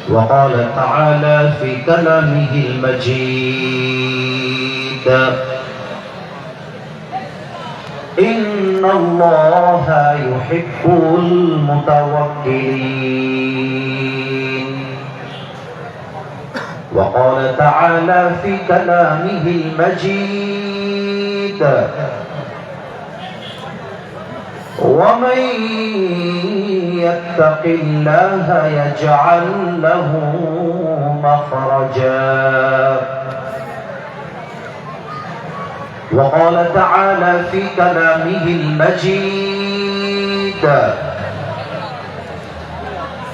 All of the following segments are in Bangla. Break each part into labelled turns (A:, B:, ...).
A: وقال تعالى في كلامه المجيد إن الله يحب المتوكلين وقال تعالى في كلامه المجيد ومن يتق الله يجعل له مخرجا وقال تعالى في كلامه المجيد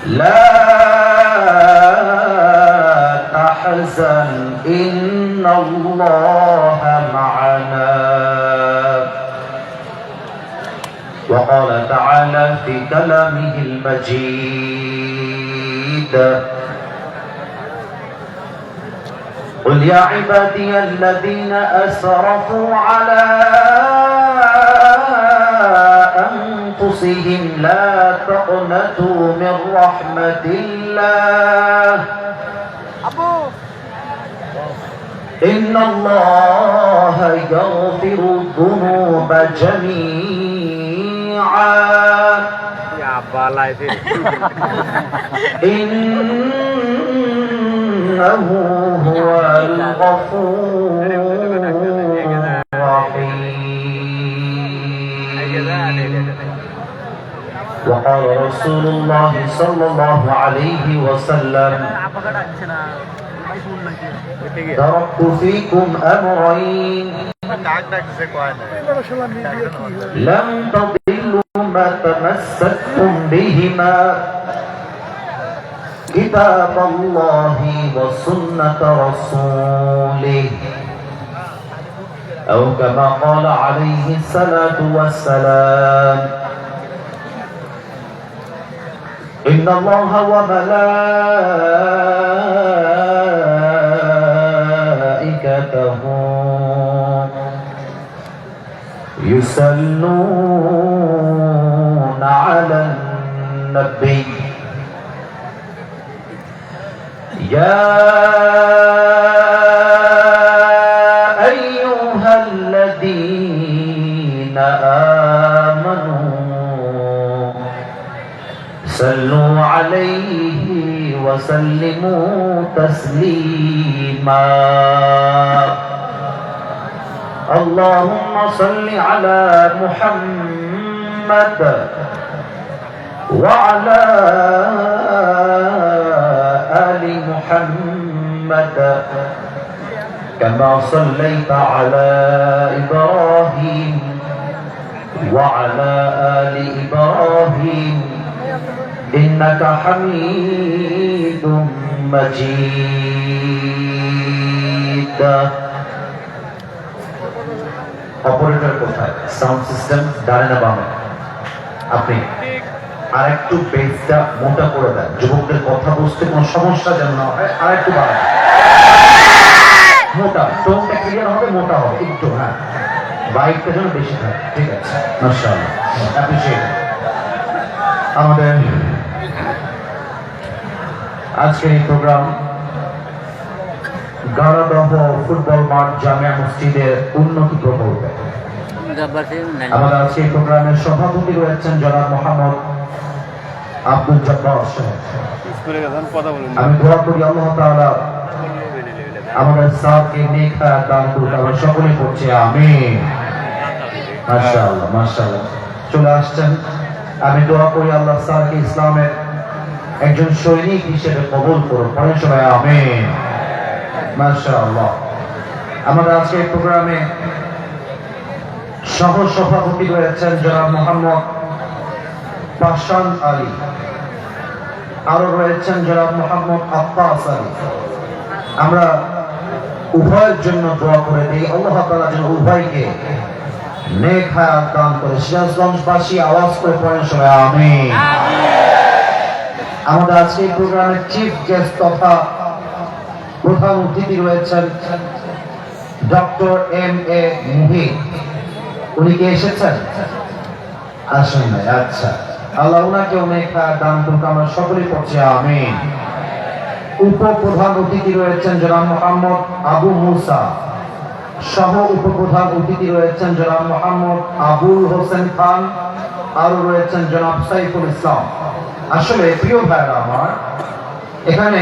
A: لا تحزن إن الله معنا وقال تعالى في كلامه المجيد قل يا عبادي الذين أسرفوا على أنفسهم لا تقنطوا من رحمة الله إن الله يغفر الذنوب جميعا إنه هو الغفور الرحيم وقال رسول الله صلى الله عليه وسلم تركت فيكم أمرين لم تضلوا ما تمسكتم بهما كتاب الله وسنة رسوله أو كما قال عليه الصلاة والسلام إن الله وملائكته يصلون على النبي يا أيها الذين آمنوا صلوا عليه وسلموا تسليما اللهم صل على محمد وعلى آل محمد كما صليت على إبراهيم وعلى آل إبراهيم إنك حميد مجيد অপারেটর কোথায় সাউন্ড সিস্টেম ডানে না বামে আপনি আরেকটু বেসটা মোটা করে দেন যুবকদের কথা বুঝতে কোনো সমস্যা যেন না হয় আরেকটু বাড়ান মোটা টোনটা ক্লিয়ার হবে মোটা হবে একটু হ্যাঁ বাইকটা যেন বেশি থাকে ঠিক আছে মাশাআল্লাহ অ্যাপ্রিশিয়েট আমাদের আজকের এই প্রোগ্রাম গাড়াদহ ফুটবল মাঠ জামিয়া মসজিদের উন্নতি প্রকল্পে আমাদের আজকে এই প্রোগ্রামের সভাপতি রয়েছেন জনাব মোহাম্মদ আব্দুল জব্বার সাহেব আমি দোয়া করি আল্লাহ তাআলা আমাদের স্যারকে নেক হায়াত দান করুন আমরা সকলে পড়ছি আমিন মাশাআল্লাহ মাশাআল্লাহ চলে আসছেন আমি দোয়া করি আল্লাহ স্যারকে ইসলামের একজন সৈনিক হিসেবে কবুল করুন পড়েন সবাই আমিন মাশাআল্লাহ আমাদের আজকে এই প্রোগ্রামে সহ সভাপতি রয়েছেন জনাব মোহাম্মদ পাশান আলী আরো রয়েছেন জনাব মোহাম্মদ আব্বাস আলী আমরা উভয়ের জন্য দোয়া করে দিই আল্লাহ তাআলা যেন উভয়কে নেক হায়াত দান করে সিরাজগঞ্জবাসী আওয়াজ করে পড়েন সবাই আমিন আমাদের আজকে এই প্রোগ্রামের চিফ গেস্ট তথা প্রধান অতিথি রয়েছেন ডক্টর এম এ মুহিত উনি কি এসেছেন আসেন নাই আচ্ছা আল্লাহ উনাকে অনেক দান করুক আমরা সকলেই পড়ছি আমিন উপপ্রধান অতিথি রয়েছেন জনাব মোহাম্মদ আবু মুসা, সহ উপপ্রধান অতিথি রয়েছেন জনাব মোহাম্মদ আবুল হোসেন খান, আরো রয়েছেন জনাব সাইফুল ইসলাম। আসলে প্রিয় ভাইরা আমার, এখানে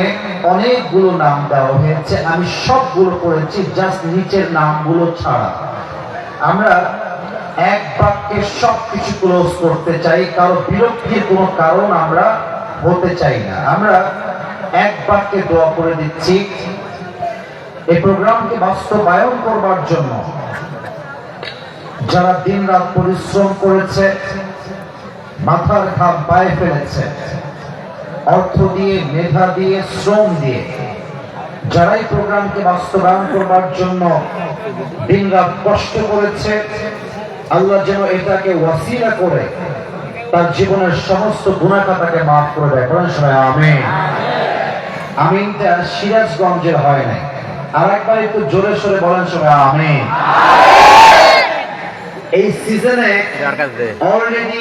A: অনেকগুলো নাম দেওয়া হয়েছে, আমি সবগুলো পড়েছি, জাস্ট নিচের নামগুলো ছাড়া। আমরা এক বাক্যে সবকিছু ক্লোজ করতে চাই, কারো বিরক্তির কোনো কারণ আমরা হতে চাই না। আমরা এক বাক্যে দোয়া করে দিচ্ছি এই প্রোগ্রামকে বাস্তবায়ন করবার জন্য যারা দিন রাত পরিশ্রম করেছে, মাথার ঘাম পায়ে ফেলেছে, অর্থ দিয়ে, মেধা দিয়ে, শ্রম দিয়ে, যারা এই প্রোগ্রামকে বাস্তবায়ন করবার জন্য দিন রাত কষ্ট করেছে, আল্লাহ যেন এটাকে ওয়াসিলা করে তার জীবনের সমস্ত গুনাহ খাতাকে মাফ করে দেয়। বলেন সবাই আমিন। আমিনটা সিরাজগঞ্জের হয় নাই, আর একবার একটু জোরে সোরে বলেন সবাই আমিন। এই সিজনে অলরেডি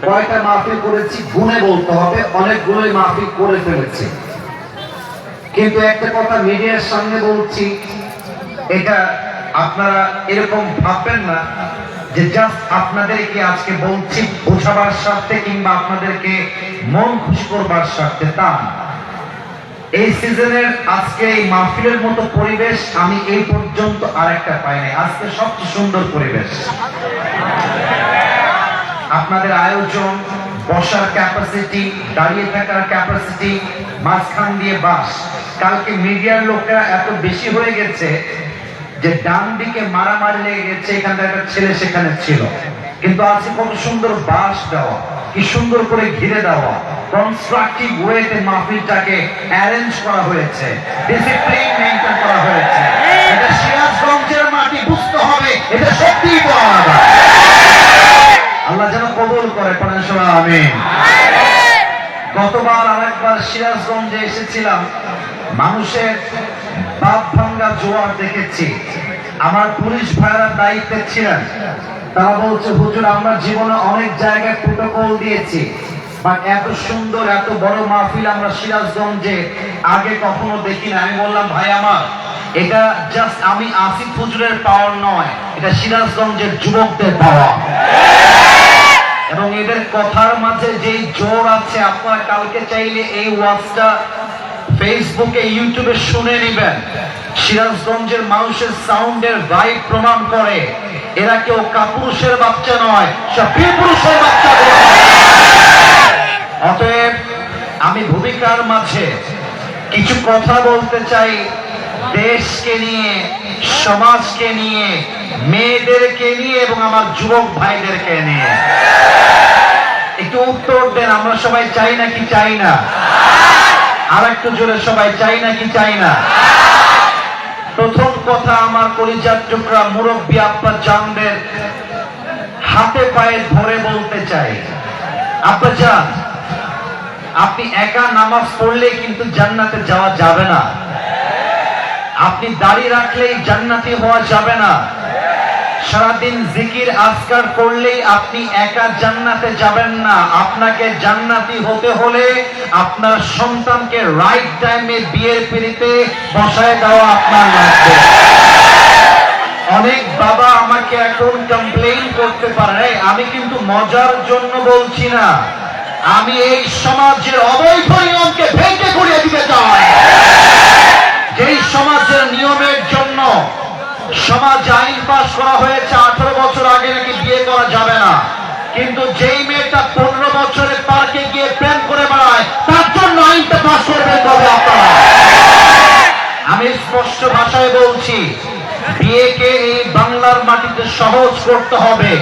A: কয়টা মাহফিল করেছি গুনে বলতে হবে, অনেকগুলোই মাহফিল করে ফেলেছি, কিন্তু একটা কথা মিডিয়ার সামনে বলছি, এটা আপনারা এরকম ভাববেন না যে জাস্ট আপনাদেরকে আজকে বলছি বোঝাবার স্বার্থে কিংবা আপনাদেরকে মন খুশি করবার স্বার্থে, তা না। এই সিজনের আজকে এই মাহফিলের মতো পরিবেশ আমি এই পর্যন্ত আরেকটা পাই নাই। আজকে সবচেয়ে সুন্দর পরিবেশ, আপনাদের আয়োজন, বসার ক্যাপাসিটি, দাঁড়িয়ে থাকার ক্যাপাসিটি, মাঝখান দিয়ে বাস। কালকে মিডিয়ার লোকেরা এত বেশি হয়ে গেছে যে ডান দিকে মারামারি লেগে গেছে, এখানে একটা ছেলে সেখানে ছিল, কিন্তু আজকে কত সুন্দর বাস দেওয়া, কি সুন্দর করে ঘিরে দেওয়া, কনস্ট্রাকটিভ ওয়েতে মাহফিলটাকে অ্যারেঞ্জ করা হয়েছে, ডিসিপ্লিন মেইনটেইন করা হয়েছে। এটা সিরাজগঞ্জের মাটি, বুঝতে হবে এটা সত্যিই তো আলাদা। আল্লাহ যেন কবুল করে, পড়েন সবাই আমিন। গতবার আরেকবার সিরাজগঞ্জে এসেছিলাম, মানুষের বাপ ভাঙ্গা জোয়ার দেখেছি। আমার পুলিশ ভাইরা দায়িত্বে ছিলেন, তারা বলছে হুজুর আমরা জীবনে অনেক জায়গায় প্রোটোকল দিয়েছি, বাট এত সুন্দর এত বড় মাহফিল আমরা সিরাজগঞ্জে আগে কখনো দেখি না। আমি বললাম ভাই আমার, এটা জাস্ট আমি আসিফ হুজুরের পাওয়ার নয়, এটা সিরাজগঞ্জের যুবকদের পাওয়ার, এবং এদের কথার মাঝে যেই জোর আছে, আপনারা কালকে চাইলে এই ওয়াজটা ফেসবুকে, ইউটিউবে শুনে নেবেন। সিরাজগঞ্জের মানুষের সাউন্ডের ভাইব প্রমাণ করে এরা কেউ কাপুরুষের বাচ্চা নয়, সব পুরুষের বাচ্চা। অতএব আমি ভূমিকার মাঝে কিছু কথা বলতে চাই, দেশকে নিয়ে, সমাজকে নিয়ে, মেয়েদেরকে নিয়ে এবং আমার যুবক ভাইদেরকে নিয়ে। একটু উত্তর দেন, আমরা সবাই চাই নাকি চাই না? আর একটু জোরে সবাই চাই নাকি চাই না? প্রথম কথা, আমার কলিজার টুকরা মুরব্বী আব্বা জানদের হাতে পায়ে ধরে বলতে চাই, আব্বা জান, আপনি একা নামাজ পড়লে কিন্তু জান্নাতে যাওয়া যাবে না, আপনি দাড়ি রাখলেই জান্নাতি হওয়া যাবে না, সারাদিন জিকির আজকার করলেই আপনি একা জান্নাতে যাবেন না। আপনাকে জান্নাতি হতে হলে আপনার সন্তানকে রাইট টাইমে বিয়ের পিঁড়িতে বসায় দেওয়া আপনার লাগবে। অনেক বাবা আমাকে এখন কমপ্লেইন করতে পারে, আমি কিন্তু মজার জন্য বলছি না, আমি এই সমাজের অবৈধ নিয়মকে ভেঙে গুড়িয়ে দিতে চাই। যেই সমাজের নিয়মের জন্য সমাজ আইন পাস করা হয়েছে 18 বছর আগে নাকি বিয়ে করা যাবে না, কিন্তু যেই মেয়েটা 15 বছরে পার্কে গিয়ে প্রেম করে বেড়ায় তার জন্য আইনটা পাস করবে কবে আপনারা? আমি স্পষ্ট ভাষায় বলছি, বিয়েকে এই বাংলার মাটিতে সহজ করতে হবে।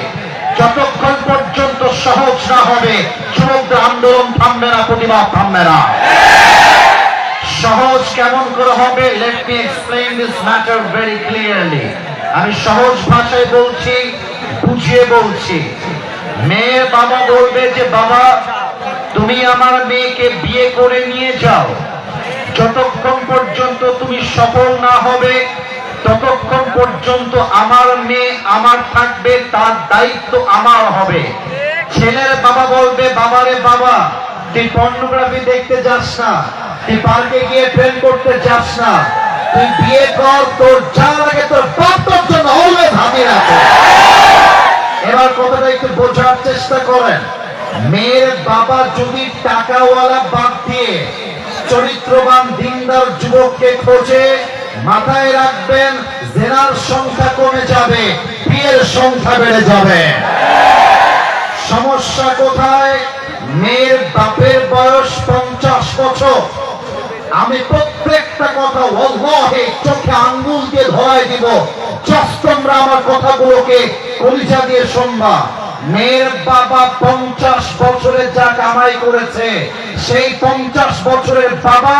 A: যতক্ষণ পর্যন্ত সহজ না হবে যুবকদের আন্দোলন থামবে না, প্রতিবাদ থামবে না। সহজ কেমন করে হবে? Let me explain this matter very clearly. আমি সহজ ভাষায় বলছি, বুঝিয়ে বলছি। মেয়ের বাবা বলবে যে বাবা তুমি আমার মেয়েকে বিয়ে করে নিয়ে যাও, যতক্ষণ পর্যন্ত তুমি সফল না হবে ততক্ষণ পর্যন্ত আমার মেয়ে আমার থাকবে, তার দায়িত্ব আমার হবে। ছেলের বাবা বলবে বাবারে বাবা তুই পর্নোগ্রাফি দেখতে যাস না, তুই পার্কে গিয়ে ট্রেন করতে যাস না, তুই বিয়ে কর, তোর যাওয়ার আগে তোর বাপ তোর জন্য অলওয়েজ হাজির আছে। এবার কথাটা একটু বোঝার চেষ্টা করেন। মেয়ের বাবা যদি টাকাওয়ালা বাদ দিয়ে চরিত্রবান দিনদার যুবককে খোঁজে, মাথায় রাখবেন জেনার সংখ্যা কমে যাবে, বিয়ের সংখ্যা বেড়ে যাবে। সমস্যা কোথায়? মেয়ের বাপের বয়স 50 বছর। আমি প্রত্যেকটা কথা ওয়াল্লাহি চোখে আঙ্গুল দিয়ে ধরাই দিব, জাস্ট তোমরা আমার কথাগুলোকে কলিজা দিয়ে শুনবা। মেয়ের বাবা 50 বছরে যা কামাই করেছে, সেই 50 বছরের বাবা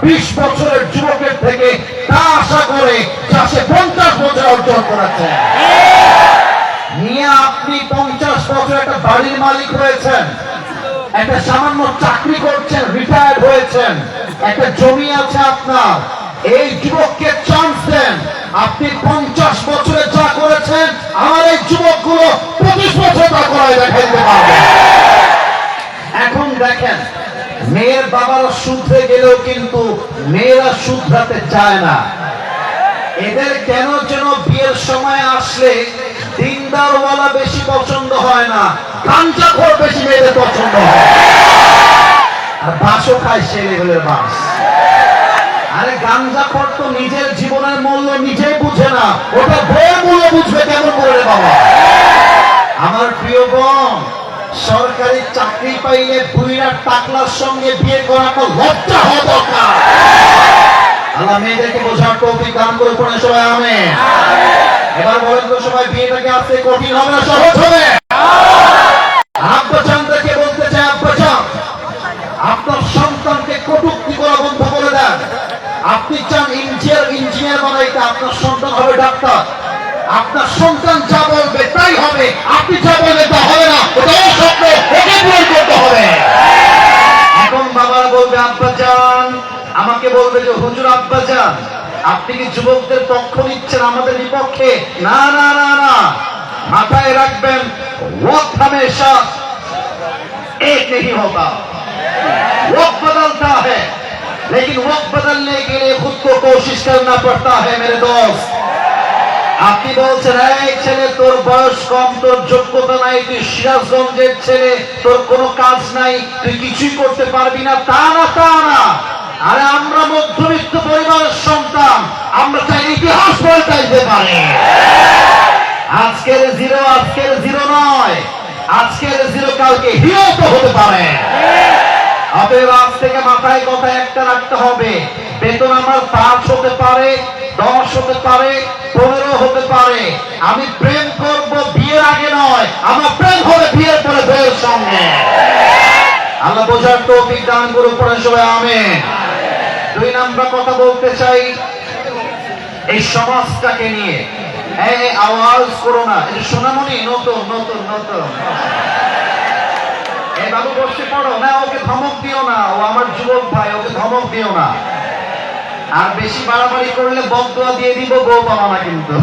A: 20 বছরের যুবকের থেকে তা আশা করে যা সে 50 বছর অর্জন করেছে। নিয়ে আপনি 50 বছর একটা বাড়ির মালিক হয়েছেন, একটা সামান্য চাকরি করছেন, রিটায়ার্ড হয়েছেন, একটা জমি আছে আপনার। এই যুবককে চান্স দেন, আপনি 50 বছরে যা করেছেন আমার এই যুবকগুলো 25 বছর তা করে দেখাইতে পারবে। এখন দেখেন, মেয়ের বাবারা শুধরে গেলেও কিন্তু মেয়েরা শুধরাতে চায় না। এদের কেন যেন বিয়ের সময় আসলে দিনদারওয়ালা বেশি পছন্দ হয় না, গাঞ্জাখোর বেশি মেয়েদের পছন্দ হয়। আর বাসও খায় সে লেভেলের বাস। আরে গাঞ্জাখোর তো নিজের জীবনের মূল্য নিজেই বুঝে না, ওটা বইয়ের মূল্য বুঝবে কেমন করে বাবা? আমার প্রিয় বোন, সরকারি চাকরি পাইলে বুইরা টাকলার সঙ্গে বিয়ে করা তো লজ্জা হওয়া দরকার। আল্লাহ মেয়েদেরকে বোঝার তৌফিক দান করে পড়ে সবাই আমিন। এবার বলেন তো সবাই, বিয়েটাকে আসতে কঠিন হবে না সহজ হবে? আব্বাজানদেরকে বলতে চাই, আব্বাজান আপনার সন্তানকে কটূক্তি করা বন্ধ করে দেন। আপনি চান ইঞ্জিনিয়ার বানাইতে, আপনার সন্তান হবে ডাক্তার। আপনার সন্তান যা বলবে তাই হবে, আপনি যা বলবে তা হবে না, ওটা স্বপ্ন, ওকে পূরণ করতে হবে। এখন বাবারা বলবে আব্বাজান, আমাকে বলবে যে হুজুর আব্বাজান আপনি কি যুবকদের পক্ষ নিচ্ছেন আমাদের বিপক্ষে? না না না না, মাথায় রাখবেন वक्त हमेशा एक नहीं होता, वक्त बदलता है, लेकिन वक्त बदलने के लिए खुद को कोशिश करना पड़ता है मेरे दोस्त। আপনি বলছেন এই ছেলে তোর বয়স কম, তোর যোগ্যতা নাই, তুই সিরাজগঞ্জের ছেলে, তোর কোনো কাজ নাই, তুই কিছুই করতে পারবি না। তা না, তা না। আরে আমরা মধ্যবিত্ত পরিবারের সন্তান, আমরা চাই ইতিহাস পাল্টাইতে পারি। আজকের জিরো নয়, আজকের জিরো কালকে হিরো তো হতে পারে। অতএব আজ থেকে মাথায় কথা একটা রাখতে হবে, বেতন আমার 5 হতে পারে, 10 হতে পারে, 15 হতে পারে। আমি প্রেম করব বিয়ের আগে নয়, আমার প্রেম হবে বিয়ের পরে বউয়ের সঙ্গে। আল্লাহ বোঝার তৌফিক দান করুন, পড়েন সবাই আমিন। 2 নাম্বার কথা বলতে চাই এই সমাজটাকে নিয়ে। এই আওয়াজ করো না, এটা সোনামণি নতুন নতুন নতুন। এই বাবু বসে পড়ো না, ওকে ধমক দিও না, ও আমার যুবক ভাই, ওকে ধমক দিও না। আর বেশি বাড়াবাড়ি করলে বদদুয়া দিয়ে দিব, বউ পাবা না কিন্তু।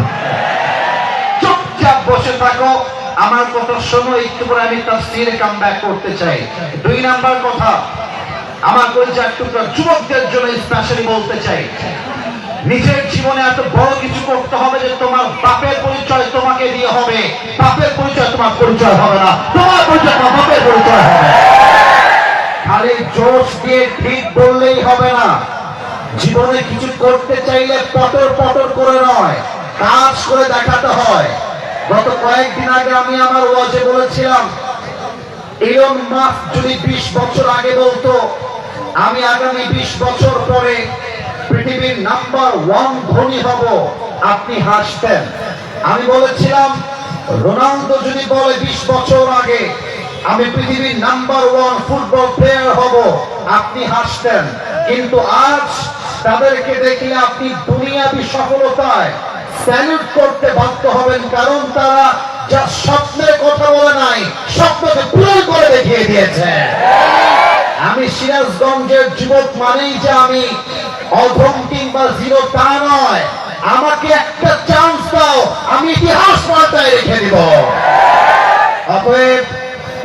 A: চুপচাপ বসে থাকো, আমার কথা শোনো, একটু পরে আমি তাফসীরে কামব্যাক করতে চাই। 2 নাম্বার কথা আমার পরিচয় টুকরা যুবকদের জন্য স্পেশালি বলতে চাই, নিজের জীবনে এত বড় কিছু করতে হবে যে তোমার বাপের পরিচয় তোমাকে দিয়ে হবে, বাপের পরিচয় তোমার পরিচয় হবে না, তোমার পরিচয় তোমার বাপের পরিচয় হবে। খালি জোশ দিয়ে ঠিক বললেই হবে না, জীবনে কিছু করতে চাইলে পটর পটর করে নয়, কাজ করে দেখাতে হয়। গত কয়েকদিন আগে আমি আমার ওয়াজে বলেছিলাম, ইলন মাস্ক যদি 20 বছর আগে বলতো আমি আগামী 20 বছর পরে পৃথিবীর নাম্বার 1 ধনী হব, আপনি হাসতেন। আমি বলেছিলাম রোনালদো যদি বলে 20 বছর আগে আমি পৃথিবীর নাম্বার 1 ফুটবল প্লেয়ার হব, আপনি হাসতেন। কিন্তু আজ তাদেরকে দেখলে আপনি দুনিয়াবি সফলতায় স্যালুট করতে বাধ্য হবেন, কারণ তারা যা স্বপ্নের কথা বলে নাই, স্বপ্নকে পূরণ করে দেখিয়ে দিয়েছে। আমি সিরাজগঞ্জের যুবক মানেই যে আমি অধম কিংবা জিরো তা নয়, আমাকে একটা চান্স দাও, আমি ইতিহাস পাল্টায় রেখে দিব। অতএব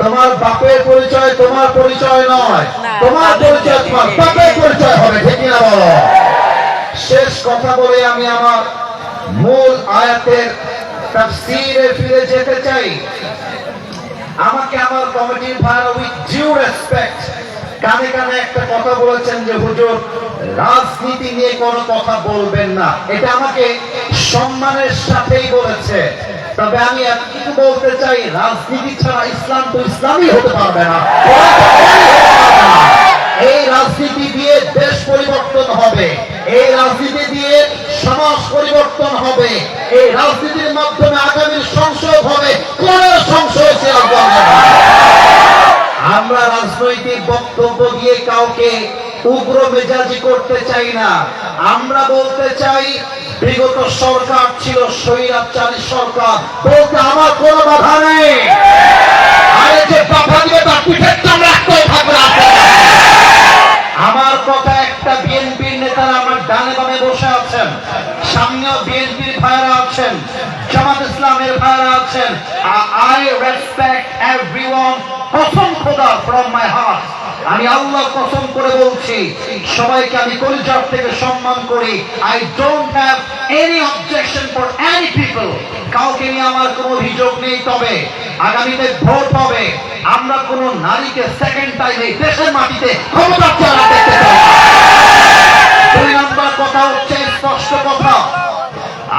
A: তোমার বাপের পরিচয় তোমার পরিচয় নয়, তোমার পরিচয় তোমার বাপের পরিচয় হবে। শেষ কথা বলে আমি আমার মূল আয়াতের তাফসীরে ফিরে যেতে চাই। আমাকে আমার কমিটির ভাইরা উইথ ডিউ রেসপেক্ট কানে কানে একটা কথা বলেছেন যে হুজুর রাজনীতি নিয়ে কোনো কথা বলবেন না, এটা আমাকে সম্মানের সাথেই বলেছে। তবে আমি এতটুকু বলতে চাই, রাজনীতি ছাড়া ইসলাম তো ইসলামই হতে পারবে না। এই রাজনীতি দিয়ে দেশ পরিবর্তন হবে, এই রাজনীতি দিয়ে সমাজ পরিবর্তন হবে, এই রাজনীতির মাধ্যমে আগামীর সংসদ হবে, কোন সংসদ আমরা রাজনৈতিক বক্তব্য দিয়ে কাউকে উগ্র মেজাজি করতে চাই না। আমরা বলতে চাই বিগত সরকার ছিল স্বৈরাচারী সরকার, বলতে আমার কোনো বাধা নেই। আরে যে বাধা দিবে তার পিঠের চামড়া রাখতেই থাকবে। আমার কথা একটা, বিএনপির নেতারা আমার ডানে বামে বসে আছেন, সামনেও বিএনপির ভাইরা আছেন, জামাত ইসলামের ভাইরা আছেন। I respect everyone কসম খোদা from my heart। আমি আল্লাহ কসম করে বলছি, সবাইকে আমি কলিজার থেকে সম্মান করি। I don't have any objection for any people। কাউকে নিয়ে আমার কোনো অভিযোগ নেই। তবে আগামীতে ভোট হবে, আমরা কোন নারীকে সেকেন্ড টাইমে দেশের মাটিতে ক্ষমতার চেহারা দেখতে চাই। দুই নম্বর কথা হচ্ছে স্পষ্ট কথা,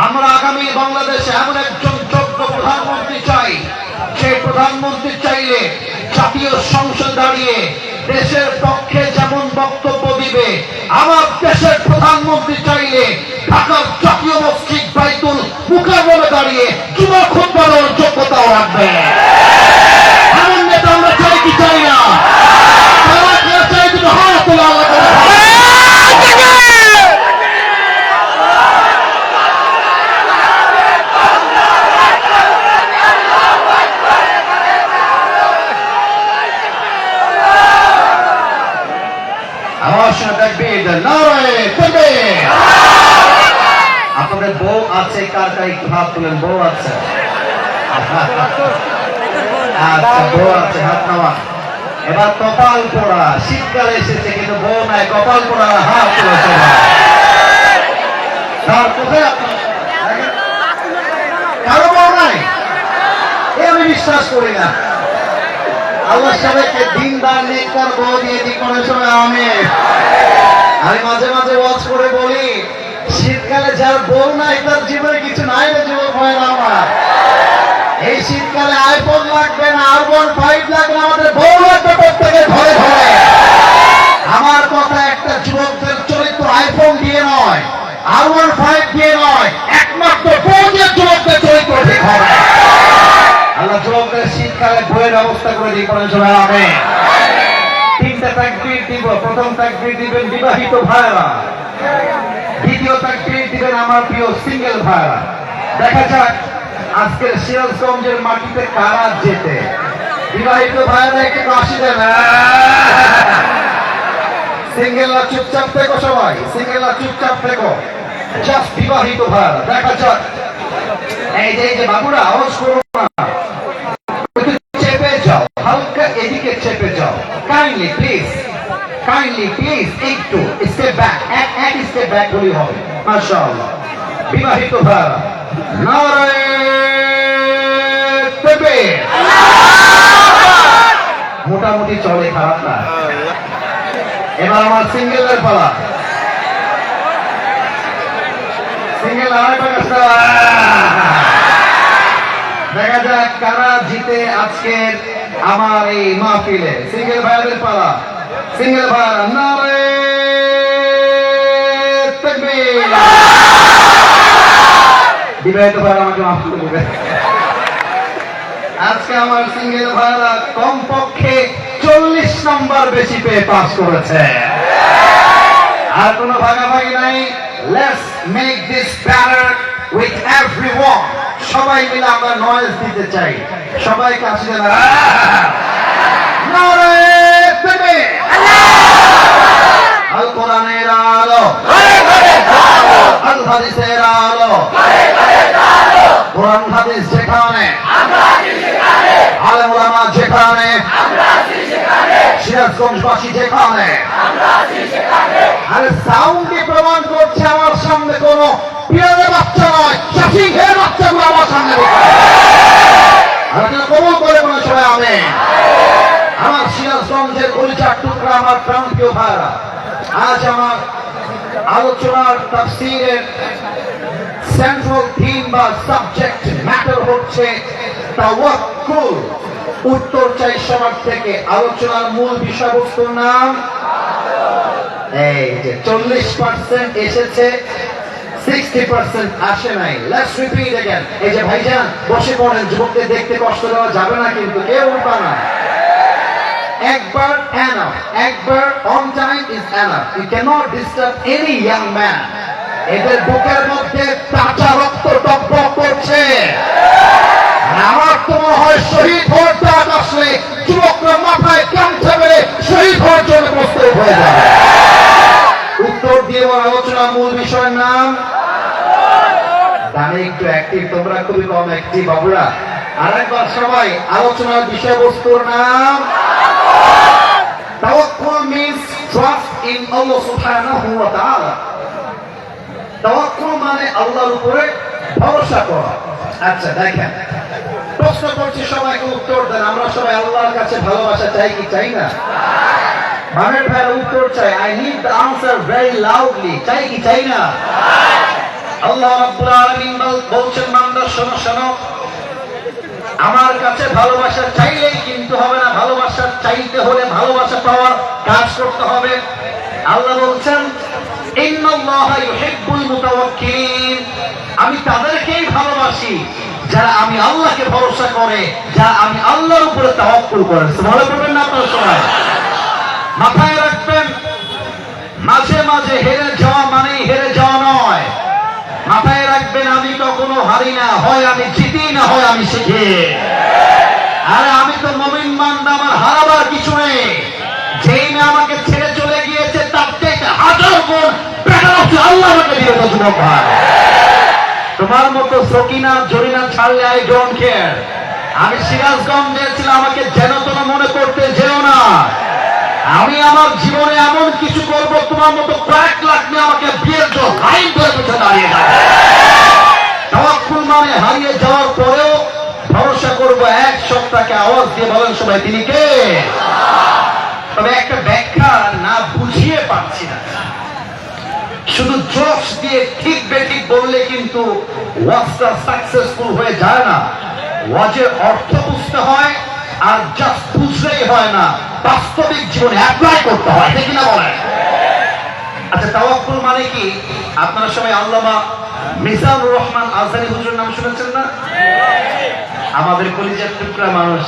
A: আমরা আগামী বাংলাদেশে এমন একজন যোগ্য প্রধানমন্ত্রী চাই, যে প্রধানমন্ত্রী চাইলে জাতীয় সংসদ দাঁড়িয়ে দেশের পক্ষে যেমন বক্তব্য দিবে, আমার দেশের প্রধানমন্ত্রী চাইলে ঢাকার জাতীয় মসজিদ বাইতুল মুকাররমে দাঁড়িয়ে জুমা খুতবা দেওয়ার যোগ্যতাও রাখবে। এমন নেতা আমরা চাই কি চাই না? তারা কে চাই? তুমি হাত তোলো। আপনাদের বউ আছে? কার কার একটু হাত তুলেন। বউ আছে? আচ্ছা, বউ আছে, হাত নামা। এবার কপাল পোড়া, শীতকালে এসেছে কিন্তু বউ নাই, কপাল পোড়া হাত তুলেছে। কারো বউ নাই? এ আমি বিশ্বাস করি না। আল্লাহ সবাইকে দিনদার নেককার বউ দিয়ে দিক কোনো সময়। আমি মাঝে মাঝে ওয়াজ করে বলি, শীতকালে যার বউ নাই তার জীবনে কিছু নাই রে যুবক ভাইরা আমার। এই শীতকালে আইফোন লাগবে না, R1 5 লাগবে না, আমাদের বউ লাগবে প্রত্যেকের ঘরে ঘরে। আমার কথা, একটা যুবকদের চরিত্র আইফোন দিয়ে নয়, R1 5 দিয়ে নয়, একমাত্র বউ দিয়ে যুবকদের চরিত্র ঠিক হবে। আল্লাহ যুবকদের শীতকালে বইয়ের ব্যবস্থা করে দিই কোনো সময়। আমি তিনটা তাকবীর দিব। প্রথম তাকবীর দিবেন বিবাহিত ভাইরা, দ্বিতীয় তাকবীর দিবেন আমার প্রিয় সিঙ্গেল ভাইরা। দেখা যাক আজকের সিরাজগঞ্জের মাটিতে কারা যেতে। বিবাহিত ভাইরা একটু হাসি দেন। সিঙ্গেলরা চুপচাপ থেকো, সবাই সিঙ্গেলরা চুপচাপ থেকো। জাস্ট বিবাহিত ভাইরা দেখা যাক। এই যে বাবুরা আওয়াজ করো না, চেপে যাও, হালকা এদিকে চেপে যাও। কাইন্ডলি প্লিজ, কাইন্ডলি প্লিজ একটু স্টেপ ব্যাক, এক স্টেপ ব্যাক হলেই হবে। মাশাআল্লাহ। বিবাহিত ভাইরা নারে তাকবীর। মোটামুটি চলে, খারাপ না। এবার আমার সিঙ্গেলের পালা। সিঙ্গেল দেখা যাক কারা জিতে আজকের আমার এই মাহফিলে। সিঙ্গেল ভাইদের পালা। সিঙ্গেল ভাইরা নারে তাকবীর। বিবাহিত ভাইরা আমাকে মাফ করে দেবে। আজকে আমার সিঙ্গেল ভাইরা কমপক্ষে 40 নম্বর বেশি পেয়ে পাস করেছে। আর কোনো ভাগাভাগি নাই। Let's make this better with everyone। সবাই মিলে আমরা নয়েজ দিতে চাই। সবাই কাছে দেন। নারে তাকবীর। আল কোরআনের আলো, আল হাদিসের আলো। কোরআন হাদিস যেখানে, আলেম ওলামা যেখানে, সিরাজগঞ্জবাসী যেখানে। আরে সাউন্ডে প্রমাণ করছে আমার আজ আমার আলোচনার তাফসীরের সেন্ট্রাল থিম বা সাবজেক্ট ম্যাটার হচ্ছে তাওয়াক্কুল। উত্তর চাই সবার থেকে। আলোচনার মূল বিষয়বস্তুর নাম এই যে 40% এসেছে, 60% আসে নাই। Let's repeat again. এই যে ভাইজান বসে পড়েন, যুবকদের দেখতে কষ্ট দেওয়া যাবে না কিন্তু, কেউ উঠবা না। একবার এনাফ, একবার on time is enough. You cannot disturb any young man. এদের বুকের মধ্যে কাঁচা রক্ত টকবক করছে। আমার তো মনে হয় শহীদ হওয়ার ডাক আসলে যুবকরা মাথায় কাঁধে মেরে শহীদ হওয়ার জন্য প্রস্তুত হয়ে যাবে। উত্তর দিয়ে আলোচনার মূল বিষয়ের নাম গানে একটু অ্যাক্টিভ, তোমরা খুবই কম অ্যাক্টিভ বাবুরা। আরেকবার সবাই, আলোচনার বিষয়বস্তুর নাম তাওয়াক্কুল means trust in Allah subhanahu wa ta'ala। তাওয়াক্কুল মানে আল্লাহর উপরে ভরসা করা। আচ্ছা দেখেন, প্রশ্ন করছি, সবাইকে উত্তর দেন। আমরা সবাই আল্লাহর কাছে ভালোবাসা চাই কি চাই না? মানের ভাইয়ের উত্তর চাই। I need the answer very loudly. চাই কি চাই না? আল্লাহ রাব্বুল আলামিন বলছেন, বান্দা শোনো শোনো, আমার কাছে ভালোবাসা চাইলেই কিন্তু হবে না। ভালোবাসা চাইতে হলে ভালোবাসা পাওয়ার কাজ করতে হবে। আল্লাহ বলছেন, ইন্নাল্লাহা ইউহিব্বুল মুতাওয়াক্কিলিন। আমি তাদেরকেই ভালোবাসি যারা আমি আল্লাহকে ভরসা করে, যারা আমি আল্লাহর উপরে তাওয়াক্কুল করে। সুবহানাল্লাহ বলবেন না আপনারা সবাই? মাথায় রাখবেন, মাঝে মাঝে হেরে যাওয়া মানেই হেরে যাওয়া নয়। মাথায় রাখবেন, আমি কখনো হারি না, হয় আমি জিতি না হয় আমি শিখি। আরে আমি তো মুমিন বান্দা, আমার হারাবার কিছু নেই। যেই না আমাকে ছেড়ে চলে গিয়েছে তার থেকে হাজার গুণ বেটার হচ্ছে আল্লাহ আমাকে দিয়েছে। যুবক ভাই, তোমার মতো সকিনা জরিনা ছাড়লে আই ডোন্ট কেয়ার। আমি সিরাজগঞ্জে ছিলাম, আমাকে যেন তোমরা মনে করতে যেও না। আমি আমার জীবনে এমন কিছু করবো, তোমার মতো কয়েক লাখ নিয়ে আমাকে বিয়ের জন্য লাইন ধরে পিছনে দাঁড়িয়ে যাবে। তাওয়াক্কুল মানে হারিয়ে যাওয়ার পরেও ভরসা করবো এক সত্তাকে। আওয়াজ দিয়ে বলেন সবাই, তিনি কে? তবে একটা ব্যাখ্যা না বুঝিয়ে পারছি না। শুধু জোশ দিয়ে ঠিক বেঠিক বললে কিন্তু ওয়াজটা সাকসেসফুল হয়ে যায় না। ওয়াজের অর্থ বুঝতে হয়, আর জাস্ট বুঝলেই হয় না, বাস্তবিক জীবনে অ্যাপ্লাই করতে হয়। ঠিক না বলেন? আচ্ছা, তাওয়াক্কুল মানে কি? আপনারা সবাই আল্লামা মিজানুর রহমান আজহারী হুজুর নাম শুনেছেন না? আমাদের কলিজার টুকরা মানুষ,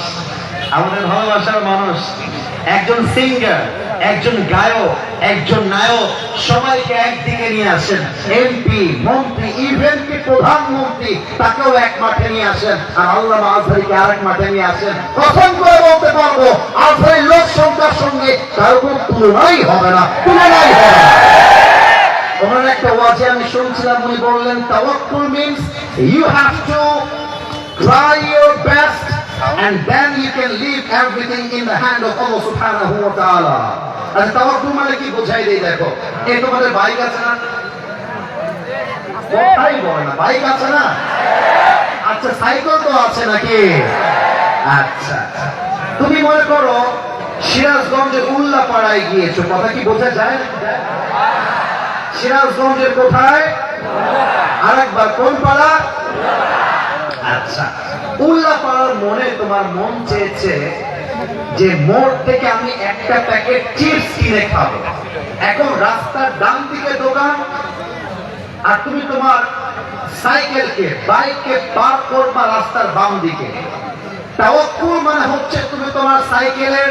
A: আমাদের ভালোবাসার মানুষ, একজন সিঙ্গার, একজন গায়ক, একজন নায়ক, সবাইকে একদিকে নিয়ে আসেন। এমপি, মন্ত্রী, ইভেন কি প্রধানমন্ত্রী, তাকেও এক মাঠে নিয়ে আসেন, আর আল্লামা আজহারীকে আরেক মাঠে নিয়ে আসেন। কখন করে বলতে পারবো, আজহারীর লোক সংখ্যার সঙ্গে তার উপর তুলনাই হবে না, তুলনাই হবে না। ওনার একটা ওয়াজে আমি শুনছিলাম, উনি বললেন তাওয়াক্কুল means you have to try your best and then you can leave everything in the hand of Allah subhanahu wa ta'ala. আর তাওয়াক্কুল মানে কি বোঝাই দেই দেখো। এই তোমাদের বাইক আছে না? কোথায় বলে না, বাইক আছে না? আচ্ছা, সাইকেল তো আছে নাকি? আচ্ছা, তুমি মনে করো সিরাজগঞ্জের উল্লাপাড়ায় গিয়েছো, কথা কি বোঝা যায়? সিরাজগঞ্জের কোথায়? আরেকবার, কোন পাড়া? আচ্ছা, উল্লাপাড়ার মোড়ে তোমার মন চেয়েছে যে মোড় থেকে আমি একটা প্যাকেট চিপস কিনে খাবো। এখন রাস্তার ডান দিকে দোকান, আর তুমি তোমার সাইকেলকে, বাইককে পার করবা রাস্তার বাম দিকে। তাওয়াক্কুল মানে হচ্ছে তুমি তোমার সাইকেলের